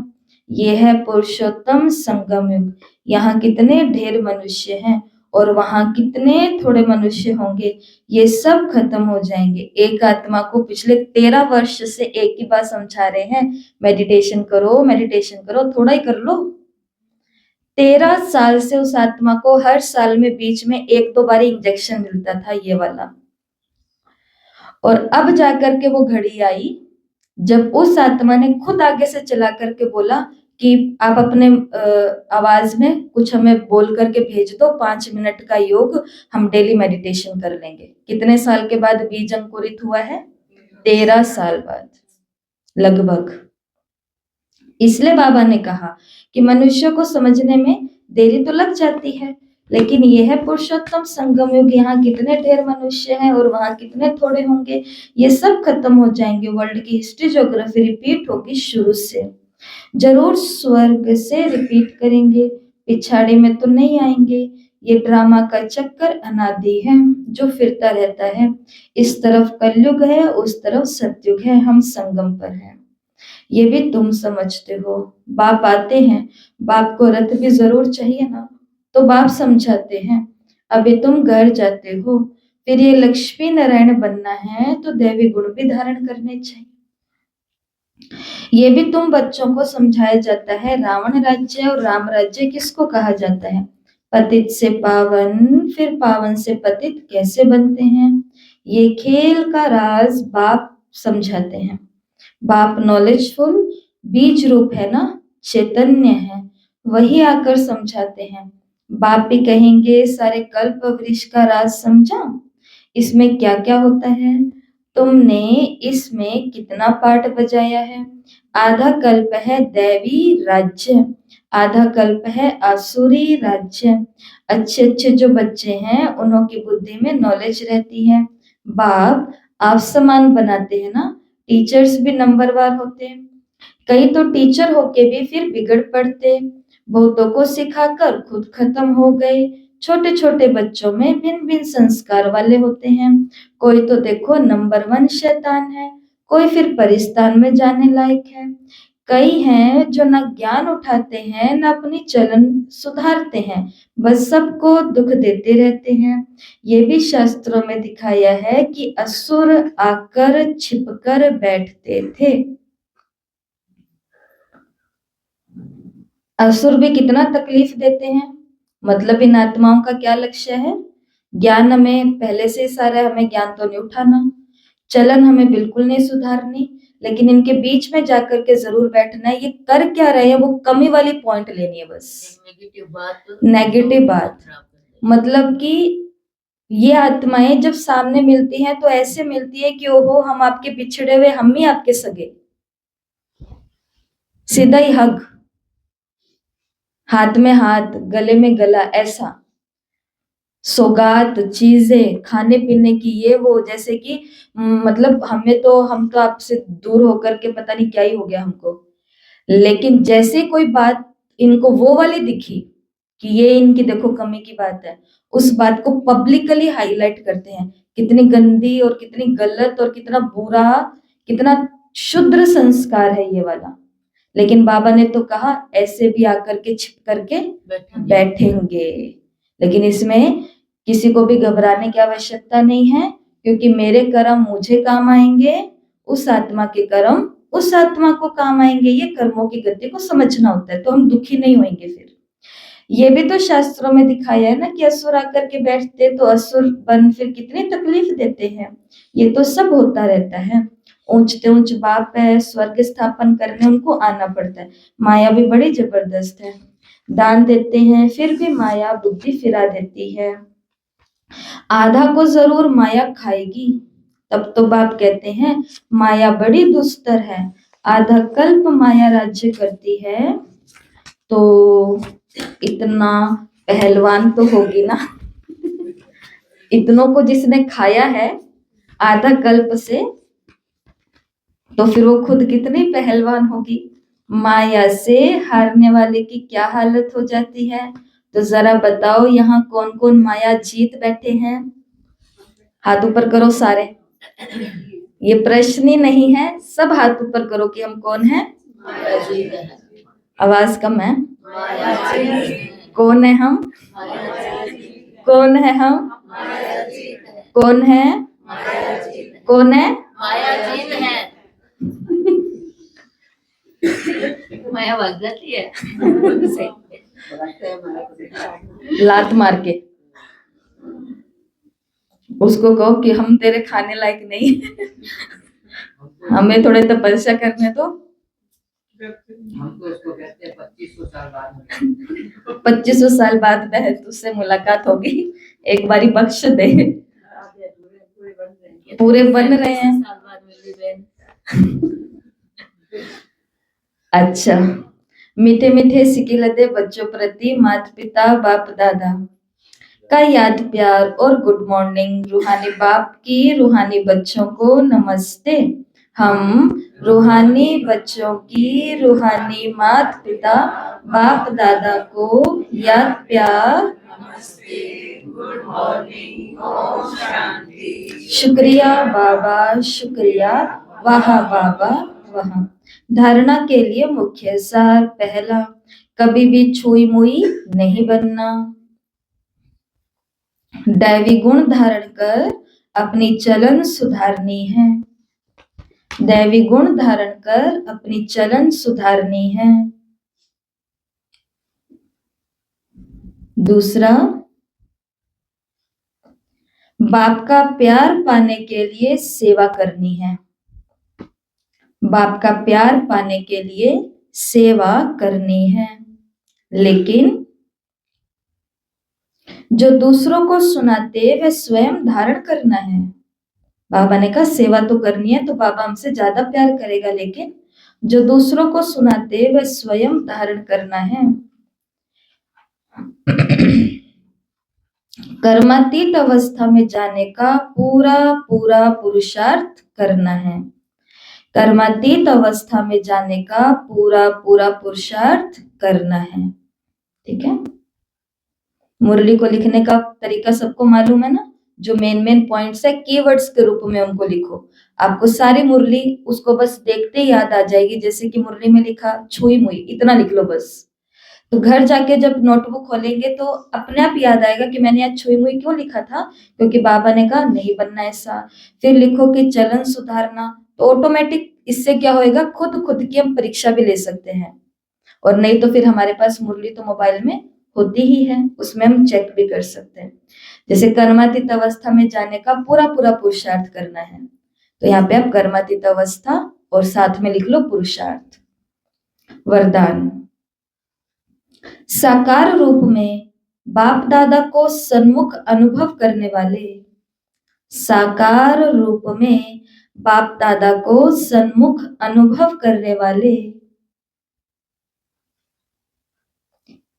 ये है पुरुषोत्तम संगम युग। यहाँ कितने ढेर मनुष्य हैं और वहां कितने थोड़े मनुष्य होंगे, ये सब खत्म हो जाएंगे। एक आत्मा को पिछले 13 वर्ष से एक ही बात समझा रहे हैं, मेडिटेशन करो, मेडिटेशन करो, थोड़ा ही कर लो। 13 साल से उस आत्मा को हर साल में बीच में 1-2 बार इंजेक्शन मिलता था, ये वाला। और अब जाकर के वो घड़ी आई जब उस आत्मा ने खुद आगे से चला करके बोला कि आप अपने आवाज में कुछ हमें बोल करके भेज दो, 5 मिनट का योग, हम डेली मेडिटेशन कर लेंगे। कितने साल के बाद बीज अंकुरित हुआ है? 13 साल बाद लगभग। इसलिए बाबा ने कहा कि मनुष्य को समझने में देरी तो लग जाती है, लेकिन यह है पुरुषोत्तम संगम युग। यहाँ कितने ढेर मनुष्य हैं और वहां कितने थोड़े होंगे, ये सब खत्म हो जाएंगे। वर्ल्ड की हिस्ट्री ज्योग्राफी रिपीट होगी शुरू से, जरूर स्वर्ग से रिपीट करेंगे, पिछाड़ी में तो नहीं आएंगे। ये ड्रामा का चक्कर अनादि है जो फिरता रहता है। इस तरफ कलयुग है, उस तरफ सतयुग है, हम संगम पर हैं। ये भी तुम समझते हो। बाप आते हैं, बाप को रथ भी जरूर चाहिए ना, तो बाप समझाते हैं। अभी तुम घर जाते हो, फिर ये लक्ष्मी नारायण बनना है तो दैवी गुण भी धारण करने चाहिए। ये भी तुम बच्चों को समझाया जाता है। रावण राज्य और राम राज्य किसको कहा जाता है? पतित से पावन, फिर पावन से पतित कैसे बनते हैं, ये खेल का राज बाप समझाते हैं। बाप नॉलेजफुल बीज रूप है ना, चैतन्य है, वही आकर समझाते हैं। बाप भी कहेंगे सारे कल्प वृक्ष का राज समझा, इसमें क्या क्या होता है, तुमने इसमें कितना पाठ बजाया है। आधा कल्प है दैवी राज्य, आधा कल्प है आसुरी राज्य। अच्छे अच्छे जो बच्चे हैं उन्हों की बुद्धि में नॉलेज रहती है। बाप आप समान बनाते हैं ना, टीचर्स भी नंबरवार होते हैं। कई तो टीचर होके भी फिर बिगड़ पड़ते, बहुतों को सिखाकर खुद खत्म हो गए। छोटे छोटे बच्चों में भिन्न भिन्न संस्कार वाले होते हैं। कोई तो देखो नंबर 1 शैतान है, कोई फिर परिस्तान में जाने लायक है। कई हैं जो न ज्ञान उठाते हैं न अपनी चलन सुधारते हैं, बस सबको दुख देते रहते हैं। ये भी शास्त्रों में दिखाया है कि असुर आकर छिपकर बैठते थे। असुर भी कितना तकलीफ देते हैं। मतलब इन आत्माओं का क्या लक्ष्य है? ज्ञान हमें पहले से सारा है, हमें ज्ञान तो नहीं उठाना, चलन हमें बिल्कुल नहीं सुधारनी, लेकिन इनके बीच में जाकर के जरूर बैठना है। ये कर क्या रहे हैं, वो कमी वाली पॉइंट लेनी है बस, नेगेटिव बात। मतलब कि ये आत्माएं जब सामने मिलती हैं तो ऐसे मिलती है कि ओहो हम आपके बिछड़े हुए, हम ही आपके सगे, सीधा ही हग, हाथ में हाथ, गले में गला, ऐसा सौगात, चीजें खाने पीने की, ये वो, जैसे कि मतलब हम तो आपसे दूर होकर के पता नहीं क्या ही हो गया हमको। लेकिन जैसे कोई बात इनको वो वाली दिखी कि ये इनकी देखो कमी की बात है, उस बात को पब्लिकली हाईलाइट करते हैं। कितनी गंदी और कितनी गलत और कितना बुरा, कितना शुद्र संस्कार है ये वाला। लेकिन बाबा ने तो कहा ऐसे भी आकर के छिप करके बैठेंगे। लेकिन इसमें किसी को भी घबराने की आवश्यकता नहीं है, क्योंकि मेरे कर्म मुझे काम आएंगे, उस आत्मा के कर्म उस आत्मा को काम आएंगे। ये कर्मों की गति को समझना होता है, तो हम दुखी नहीं होंगे। फिर ये भी तो शास्त्रों में दिखाया है ना कि असुर आकर के बैठते तो असुर बन फिर कितनी तकलीफ देते हैं। ये तो सब होता रहता है। ऊंचते ऊंच बाप है, स्वर्ग स्थापन करने उनको आना पड़ता है। माया भी बड़ी जबरदस्त है। दान देते हैं फिर भी माया बुद्धि फिरा देती है। आधा को जरूर माया खाएगी। तब तो बाप कहते हैं माया बड़ी दुस्तर है, आधा कल्प माया राज्य करती है। तो इतना पहलवान तो होगी ना इतनों को जिसने खाया है आधा कल्प से, तो फिर वो खुद कितनी पहलवान होगी। माया से हारने वाले की क्या हालत हो जाती है। तो जरा बताओ यहाँ कौन कौन माया जीत बैठे हैं। हाथ ऊपर करो सारे। ये प्रश्न ही नहीं है, सब हाथ ऊपर करो कि हम कौन हैं। आवाज कम है। कौन है हम? कौन है हम? कौन है? कौन है? माया जीत है। माया भाग जाती है। लात मार के उसको कहो कि हम तेरे खाने लायक नहीं हमें थोड़े तपस्या करने दो। हम तो इसको कहते हैं 2500 साल बाद में। 2500 साल बाद बहन तुझसे मुलाकात होगी, एक बारी बख्श दे। पूरे बन रहे हैं। साल बाद मिली बहन। अच्छा, मीठे मीठे सिकिलते बच्चों प्रति माता पिता बाप दादा का याद प्यार और गुड मॉर्निंग। रूहानी बाप की रूहानी बच्चों को नमस्ते। हम रूहानी बच्चों की रूहानी माता पिता बाप दादा को याद प्यार, गुड मॉर्निंग, ओम शांति। शुक्रिया बाबा, शुक्रिया, वाह बाबा वाह। धारणा के लिए मुख्य सार। पहला, कभी भी छुई मुई नहीं बनना। दैवी गुण धारण कर अपनी चलन सुधारनी है। दैवी गुण धारण कर अपनी चलन सुधारनी है। दूसरा, बाप का प्यार पाने के लिए सेवा करनी है। बाप का प्यार पाने के लिए सेवा करनी है। लेकिन जो दूसरों को सुनाते वे स्वयं धारण करना है। बाबा ने कहा सेवा तो करनी है तो बाबा हमसे ज्यादा प्यार करेगा, लेकिन जो दूसरों को सुनाते वे स्वयं धारण करना है। कर्मातीत अवस्था में जाने का पूरा पूरा पुरुषार्थ करना है। कर्मातीत अवस्था में जाने का पूरा पूरा पुरुषार्थ करना है। ठीक है। मुरली को लिखने का तरीका सबको मालूम है ना। जो मेन मेन पॉइंट्स है कीवर्ड्स के रूप में उनको लिखो। आपको सारी मुरली उसको बस देखते ही याद आ जाएगी। जैसे कि मुरली में लिखा छुई मुई, इतना लिख लो बस। तो घर जाके जब नोटबुक खोलेंगे तो अपने आप याद आएगा कि मैंने आज छुई मुई क्यों लिखा था, क्योंकि बाबा ने कहा नहीं बनना ऐसा। फिर लिखो कि चलन सुधारना, तो ऑटोमेटिक इससे क्या होएगा, खुद की हम परीक्षा भी ले सकते हैं। और नहीं तो फिर हमारे पास मुरली तो मोबाइल में होती ही है, उसमें हम चेक भी कर सकते हैं। जैसे कर्मातीत अवस्था में जाने का पूरा पूरा पुरुषार्थ करना है, तो यहाँ पे आप कर्मातीत अवस्था और साथ में लिख लो पुरुषार्थ। वरदान, साकार रूप में बाप दादा को सन्मुख अनुभव करने वाले। साकार रूप में बाप दादा को सन्मुख अनुभव करने वाले।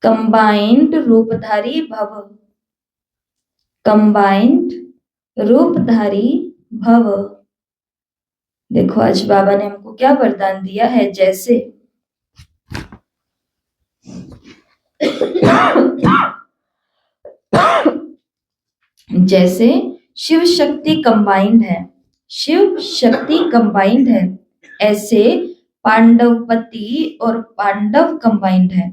कंबाइंड रूपधारी भव। कंबाइंड रूपधारी भव। देखो आज बाबा ने हमको क्या वरदान दिया है। जैसे जैसे शिव शक्ति कंबाइंड है, शिव शक्ति कंबाइंड है, ऐसे पांडवपति और पांडव कंबाइंड है।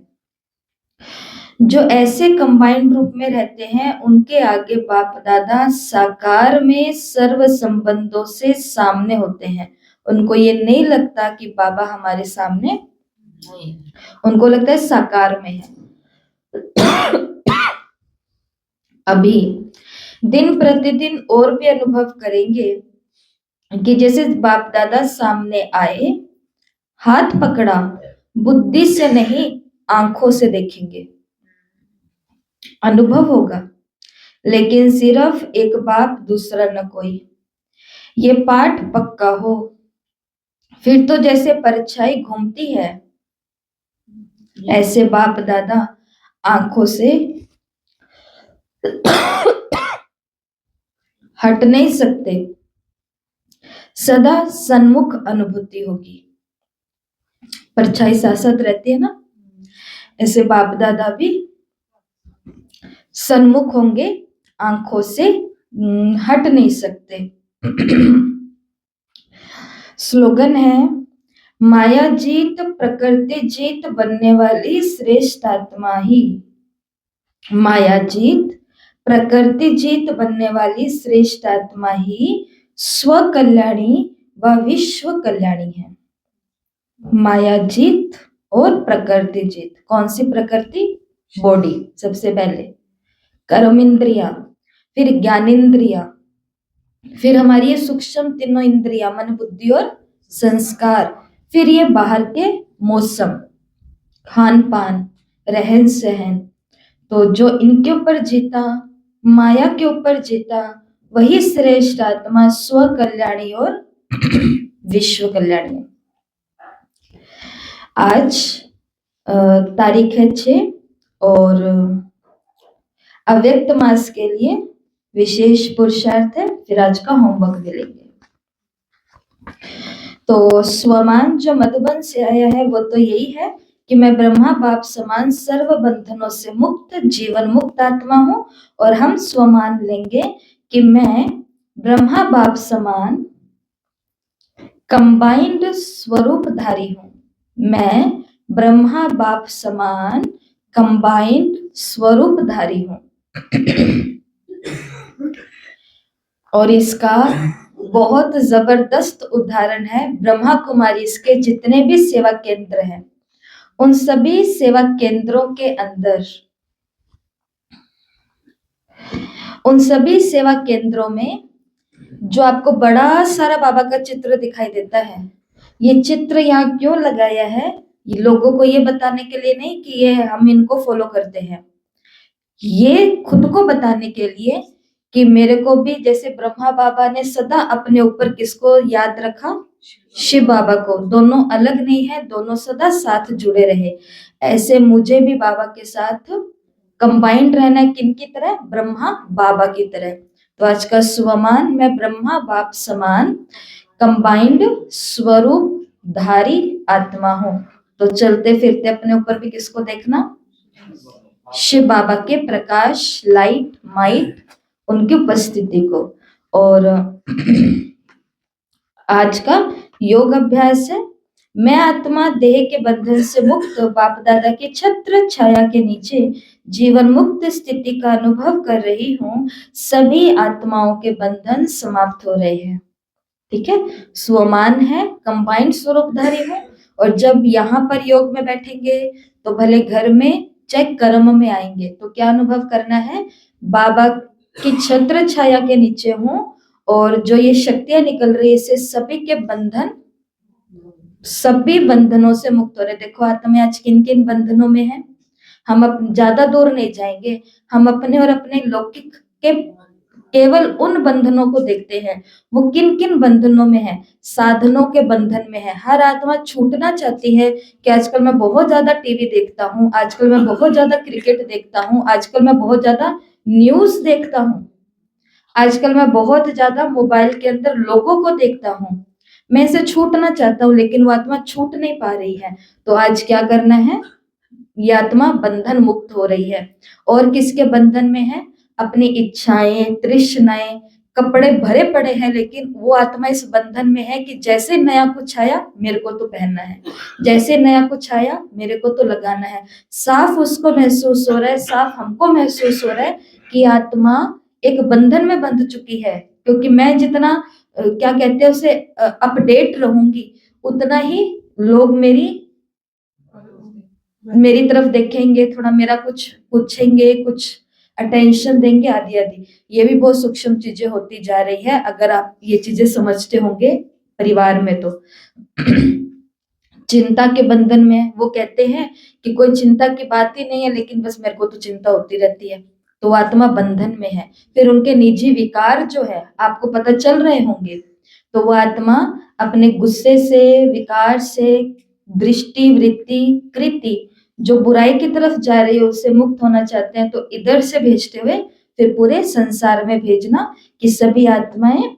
जो ऐसे कंबाइंड रूप में रहते हैं उनके आगे बाप दादा साकार में सर्व संबंधों से सामने होते हैं उनको ये नहीं लगता कि बाबा हमारे सामने, नहीं उनको लगता है साकार में है। अभी दिन प्रतिदिन और भी अनुभव करेंगे कि जैसे बाप दादा सामने आए, हाथ पकड़ा, बुद्धि से नहीं आंखों से देखेंगे, अनुभव होगा। लेकिन सिर्फ एक बाप दूसरा न कोई, ये पाठ पक्का हो, फिर तो जैसे परछाई घूमती है ऐसे बाप दादा आंखों से हट नहीं सकते, सदा सन्मुख अनुभूति होगी। परछाई साथ साथ रहती है ना, ऐसे बाप दादा भी सन्मुख होंगे, आंखों से हट नहीं सकते। स्लोगन है, माया जीत प्रकृति जीत बनने वाली श्रेष्ठ आत्मा ही, माया जीत प्रकृति जीत बनने वाली श्रेष्ठ आत्मा ही स्व कल्याणी व विश्व कल्याणी है। माया जीत और प्रकृति जीत, कौन सी प्रकृति? बॉडी सबसे पहले, कर्म इंद्रिया, फिर ज्ञानेन्द्रिया, फिर हमारी ये सूक्ष्म तीनों इंद्रिया, मन बुद्धि और संस्कार, फिर ये बाहर के मौसम, खान पान, रहन सहन। तो जो इनके ऊपर जीता, माया के ऊपर जीता, वही श्रेष्ठ आत्मा स्व कल्याणी और विश्व कल्याणी। आज तारीख है 6 और अव्यक्त मास के लिए विशेष पुरुषार्थ है, फिर आज का होमवर्क भी लेंगे। तो स्वमान जो मधुबन से आया है वो तो यही है कि मैं ब्रह्मा बाप समान सर्व बंधनों से मुक्त जीवन मुक्त आत्मा हूं, और हम स्वमान लेंगे कि मैं ब्रह्मा बाप समान कंबाइंड स्वरूपधारी हूं, मैं ब्रह्मा बाप समान कंबाइंड स्वरूपधारी हूं। और इसका बहुत जबरदस्त उदाहरण है ब्रह्मा कुमारी, इसके जितने भी सेवा केंद्र हैं, उन सभी सेवा केंद्रों के अंदर, उन सभी सेवा केंद्रों में जो आपको बड़ा सारा बाबा का चित्र दिखाई देता है, ये चित्र यहाँ क्यों लगाया है? ये लोगों को ये बताने के लिए नहीं कि ये हम इनको फॉलो करते हैं, ये खुद को बताने के लिए कि मेरे को भी जैसे ब्रह्मा बाबा ने सदा अपने ऊपर किसको याद रखा? शिव बाबा को। दोनों अलग नहीं है, दोनों सदा साथ जुड़े रहे। ऐसे मुझे भी बाबा के साथ कंबाइंड रहना है, किन की तरह? ब्रह्मा बाबा की तरह। तो आज का स्वमान, मैं ब्रह्मा बाप समान कंबाइंड स्वरूप धारी आत्मा हूं। तो चलते फिरते अपने ऊपर भी किसको देखना? शिव बाबा के प्रकाश, लाइट, माइट, उनकी उपस्थिति को। और आज का योग अभ्यास है, मैं आत्मा देह के बंधन से मुक्त बाप दादा के छत्र छाया के नीचे जीवन मुक्त स्थिति का अनुभव कर रही हूँ। सभी आत्माओं के बंधन समाप्त हो रहे हैं। ठीक है, स्वमान है, कंबाइंड स्वरूपधारी हूँ। और जब यहाँ पर योग में बैठेंगे तो भले घर में चाहे कर्म में आएंगे, तो क्या अनुभव करना है? बाबा की छत्र छाया के नीचे हूँ, और जो ये शक्तियां निकल रही है इससे सभी के बंधन, सभी बंधनों से मुक्त हो रहे। देखो आत्मा आज किन किन बंधनों में है, हम ज्यादा दूर नहीं जाएंगे, हम अपने और अपने लौकिक के केवल उन बंधनों को देखते हैं। वो किन किन बंधनों में है? साधनों के बंधन में है। हर आत्मा छूटना चाहती है कि आजकल मैं बहुत ज्यादा टीवी देखता हूँ, आजकल मैं बहुत ज्यादा क्रिकेट देखता हूँ, आजकल मैं बहुत ज्यादा न्यूज देखता हूँ, आजकल मैं बहुत ज्यादा मोबाइल के अंदर लोगों को देखता हूँ, मैं इसे छूटना चाहता हूँ, लेकिन वो आत्मा छूट नहीं पा रही है। तो आज क्या करना है? ये आत्मा बंधन मुक्त हो रही है। और किसके बंधन में है? अपनी इच्छाएं, तृष्णाएं, कपड़े भरे पड़े हैं, लेकिन वो आत्मा इस बंधन में है कि जैसे नया कुछ आया मेरे को तो पहनना है, जैसे नया कुछ आया मेरे को तो लगाना है। साफ उसको महसूस हो रहा है, साफ हमको महसूस हो रहा है कि आत्मा एक बंधन में बंध चुकी है, क्योंकि मैं जितना क्या कहते हैं उसे अपडेट रहूंगी, उतना ही लोग मेरी तरफ देखेंगे, थोड़ा मेरा कुछ पूछेंगे, कुछ अटेंशन देंगे, आदि आदि। ये भी बहुत सूक्ष्म चीजें होती जा रही है, अगर आप ये चीजें समझते होंगे परिवार में तो। चिंता के बंधन में वो कहते हैं कि कोई चिंता की बात ही नहीं है, लेकिन बस मेरे को तो चिंता होती रहती है, तो वो आत्मा बंधन में है। फिर उनके निजी विकार जो है आपको पता चल रहे होंगे, तो वो आत्मा अपने गुस्से से, विकार से, दृष्टि, वृत्ति, कृति जो बुराई की तरफ जा रही है उससे मुक्त होना चाहते हैं, तो इधर से भेजते हुए फिर पूरे संसार में भेजना कि सभी आत्माएं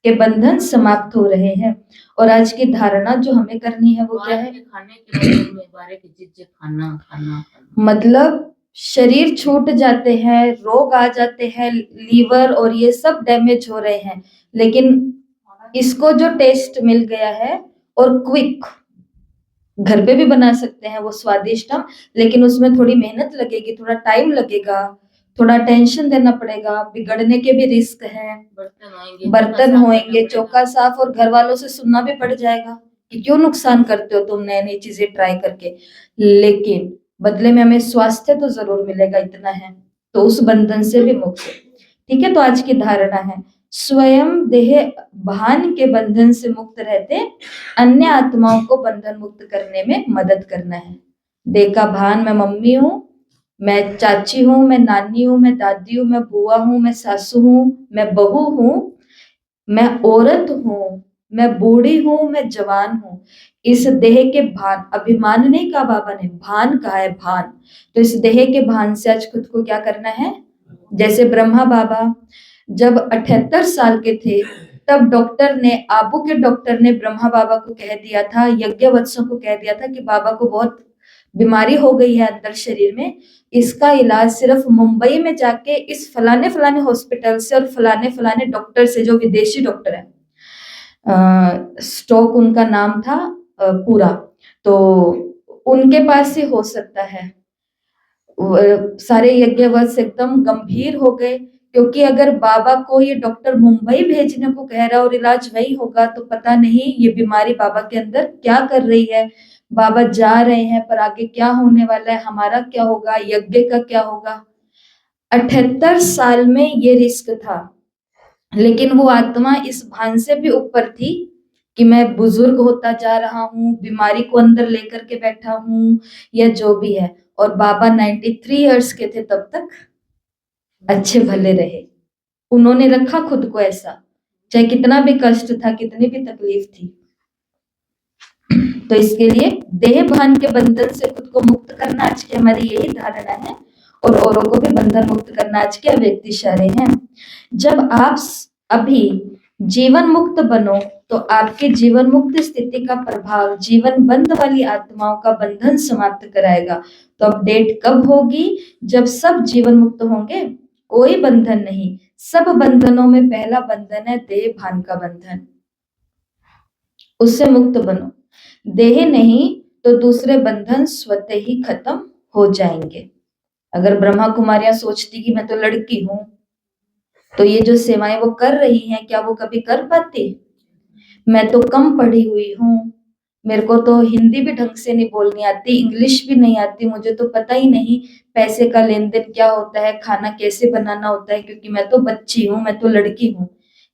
के बंधन समाप्त हो रहे हैं। और आज की धारणा जो हमें करनी है वो क्या है? खाने के बदले में बारे की चीजें खाना खाना खाना। मतलब शरीर छूट जाते हैं, रोग आ जाते हैं, लीवर और ये सब डैमेज हो रहे हैं, लेकिन इसको जो टेस्ट मिल गया है और क्विक, घर पे भी बना सकते हैं वो स्वादिष्ट हम, लेकिन उसमें थोड़ी मेहनत लगेगी, थोड़ा टाइम लगेगा, थोड़ा टेंशन देना पड़ेगा, बिगड़ने के भी रिस्क है, बर्तन होंगे, चौका साफ, और घर वालों से सुनना भी पड़ जाएगा कि क्यों नुकसान करते हो तुम नई नई चीजें ट्राई करके, लेकिन बदले में हमें स्वास्थ्य तो जरूर मिलेगा, इतना है। तो उस बंधन से भी मुक्त। ठीक है, तो आज की धारणा है स्वयं देह भान के बंधन से मुक्त रहते अन्य आत्माओं को बंधन मुक्त करने में मदद करना है। देह का भान, मैं मम्मी हूँ, मैं चाची हूँ, मैं नानी हूँ, मैं दादी हूँ, मैं बुआ हूँ, मैं सासू हूँ, मैं बहू हूँ, मैं औरत हूँ, मैं बूढ़ी हूँ, मैं जवान हूँ। इस देह के भान, अभिमान नहीं कहा बाबा ने, भान कहा है, भान। तो इस देह के भान से आज खुद को क्या करना है? जैसे ब्रह्मा बाबा जब 78 साल के थे, तब डॉक्टर ने, आबू के डॉक्टर ने ब्रह्मा बाबा को कह दिया था, यज्ञवत्सों को कह दिया था कि बाबा को बहुत बीमारी हो गई है अंदर शरीर में, इसका इलाज सिर्फ मुंबई में जाके इस फलाने फलाने हॉस्पिटल से और फलाने फलाने डॉक्टर से, जो विदेशी डॉक्टर है, स्टॉक उनका नाम था पूरा, तो उनके पास ही हो सकता है। सारे यज्ञवत्स एकदम गंभीर हो गए, क्योंकि अगर बाबा को ये डॉक्टर मुंबई भेजने को कह रहा और इलाज वही होगा, तो पता नहीं ये बीमारी बाबा के अंदर क्या कर रही है। बाबा जा रहे हैं, पर आगे क्या होने वाला है, हमारा क्या होगा, यज्ञ का क्या होगा। 78 साल में ये रिस्क था, लेकिन वो आत्मा इस भान से भी ऊपर थी कि मैं बुजुर्ग होता जा रहा हूँ, बीमारी को अंदर लेकर के बैठा हूँ, या जो भी है। और बाबा 93 इयर्स के थे तब तक अच्छे भले रहे। उन्होंने रखा खुद को ऐसा, चाहे कितना भी कष्ट था, कितनी भी तकलीफ थी। तो इसके लिए देह भान के बंधन से खुद को मुक्त करना आज की हमारी यही धारणा है, और औरों को भी बंधन मुक्त करना आज के अव्यक्त इशारे हैं। जब आप अभी जीवन मुक्त बनो, तो आपके जीवन मुक्त स्थिति का प्रभाव जीवन बंद वाली आत्माओं का बंधन समाप्त कराएगा। तो अपडेट कब होगी? जब सब जीवन मुक्त होंगे, कोई बंधन नहीं। सब बंधनों में पहला बंधन है देह भान का बंधन, उससे मुक्त बनो। देह नहीं तो दूसरे बंधन स्वतः ही खत्म हो जाएंगे। अगर ब्रह्मा कुमारियां सोचती कि मैं तो लड़की हूं, तो ये जो सेवाएं वो कर रही हैं, क्या वो कभी कर पाती? मैं तो कम पढ़ी हुई हूँ, मेरे को तो हिंदी भी ढंग से नहीं बोलनी आती, इंग्लिश भी नहीं आती, मुझे तो पता ही नहीं पैसे का लेन देन क्या होता है, खाना कैसे बनाना होता है, क्योंकि मैं तो बच्ची हूँ, मैं तो लड़की हूँ।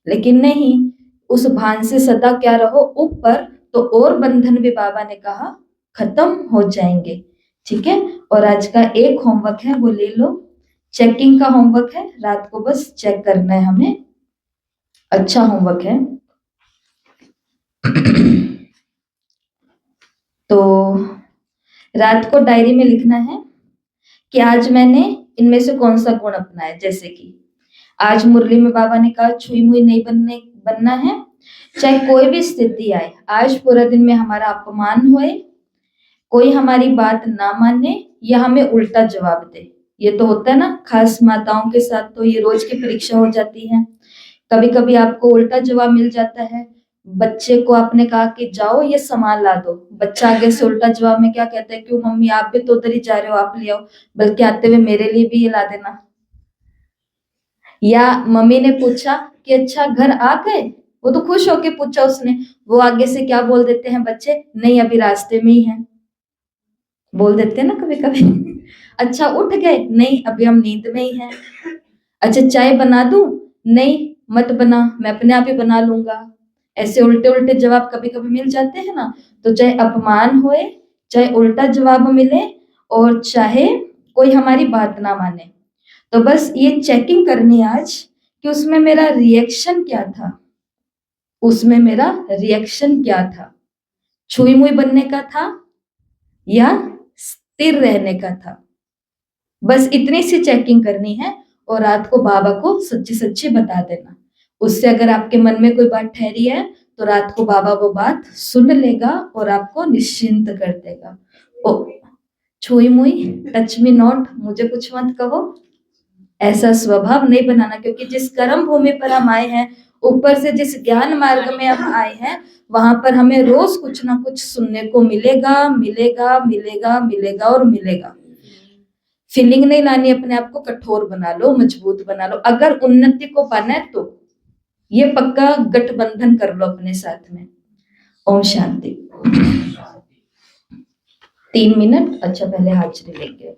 लेकिन नहीं, उस भान से सदा क्या रहो ऊपर, तो और बंधन भी बाबा ने कहा खत्म हो जाएंगे। ठीक है, और आज का एक होमवर्क है, वो ले लो, चेकिंग का होमवर्क है, रात को बस चेक करना है हमें, अच्छा होमवर्क है। तो रात को डायरी में लिखना है कि आज मैंने इनमें से कौन सा गुण अपनाया। जैसे कि आज मुरली में बाबा ने कहा छुई मुई नहीं बनना है, चाहे कोई भी स्थिति आए। आज पूरा दिन में हमारा अपमान होए, कोई हमारी बात ना माने या हमें उल्टा जवाब दे, ये तो होता है ना, खास माताओं के साथ तो ये रोज की परीक्षा हो जाती है। कभी कभी आपको उल्टा जवाब मिल जाता है। बच्चे को आपने कहा कि जाओ ये सामान ला दो, बच्चा आगे से उल्टा जवाब में क्या कहता है, क्यों मम्मी आप भी तो उधर ही जा रहे हो, आप ले आओ, बल्कि आते हुए मेरे लिए भी ये ला देना। या मम्मी ने पूछा कि अच्छा घर आ गए, वो तो खुश होके पूछा उसने, वो आगे से क्या बोल देते हैं बच्चे, नहीं अभी रास्ते में ही हैं, बोल देते हैं ना कभी कभी। अच्छा उठ गए, नहीं अभी हम नींद में ही हैं। अच्छा चाय बना दूं, नहीं मत बना, मैं अपने आप ही बना लूंगा। ऐसे उल्टे उल्टे जवाब कभी कभी मिल जाते हैं ना, तो चाहे अपमान होए, चाहे उल्टा जवाब मिले, और चाहे कोई हमारी बात ना माने, तो बस ये चेकिंग करनी आज कि उसमें मेरा रिएक्शन क्या था, उसमें मेरा रिएक्शन क्या था, छुई मुई बनने का था या स्थिर रहने का था। बस इतनी सी चेकिंग करनी है और रात को बाबा को सच्ची सच्ची बता देना। उससे अगर आपके मन में कोई बात ठहरी है तो रात को बाबा वो बात सुन लेगा और आपको निश्चिंत कर देगा। ओ छुई मुई, टच मी नॉट, मुझे कुछ मत कहो, ऐसा स्वभाव नहीं बनाना, क्योंकि जिस कर्म भूमि पर हम आए हैं, ऊपर से जिस ज्ञान मार्ग में हम आए हैं, वहां पर हमें रोज कुछ ना कुछ सुनने को मिलेगा मिलेगा मिलेगा मिलेगा और मिलेगा। फीलिंग नहीं लानी, अपने आप को कठोर बना लो, मजबूत बना लो। अगर उन्नति को पाना है तो ये पक्का गठबंधन कर लो अपने साथ में। ओम शांति। 3 मिनट। अच्छा पहले हाजरी लेंगे।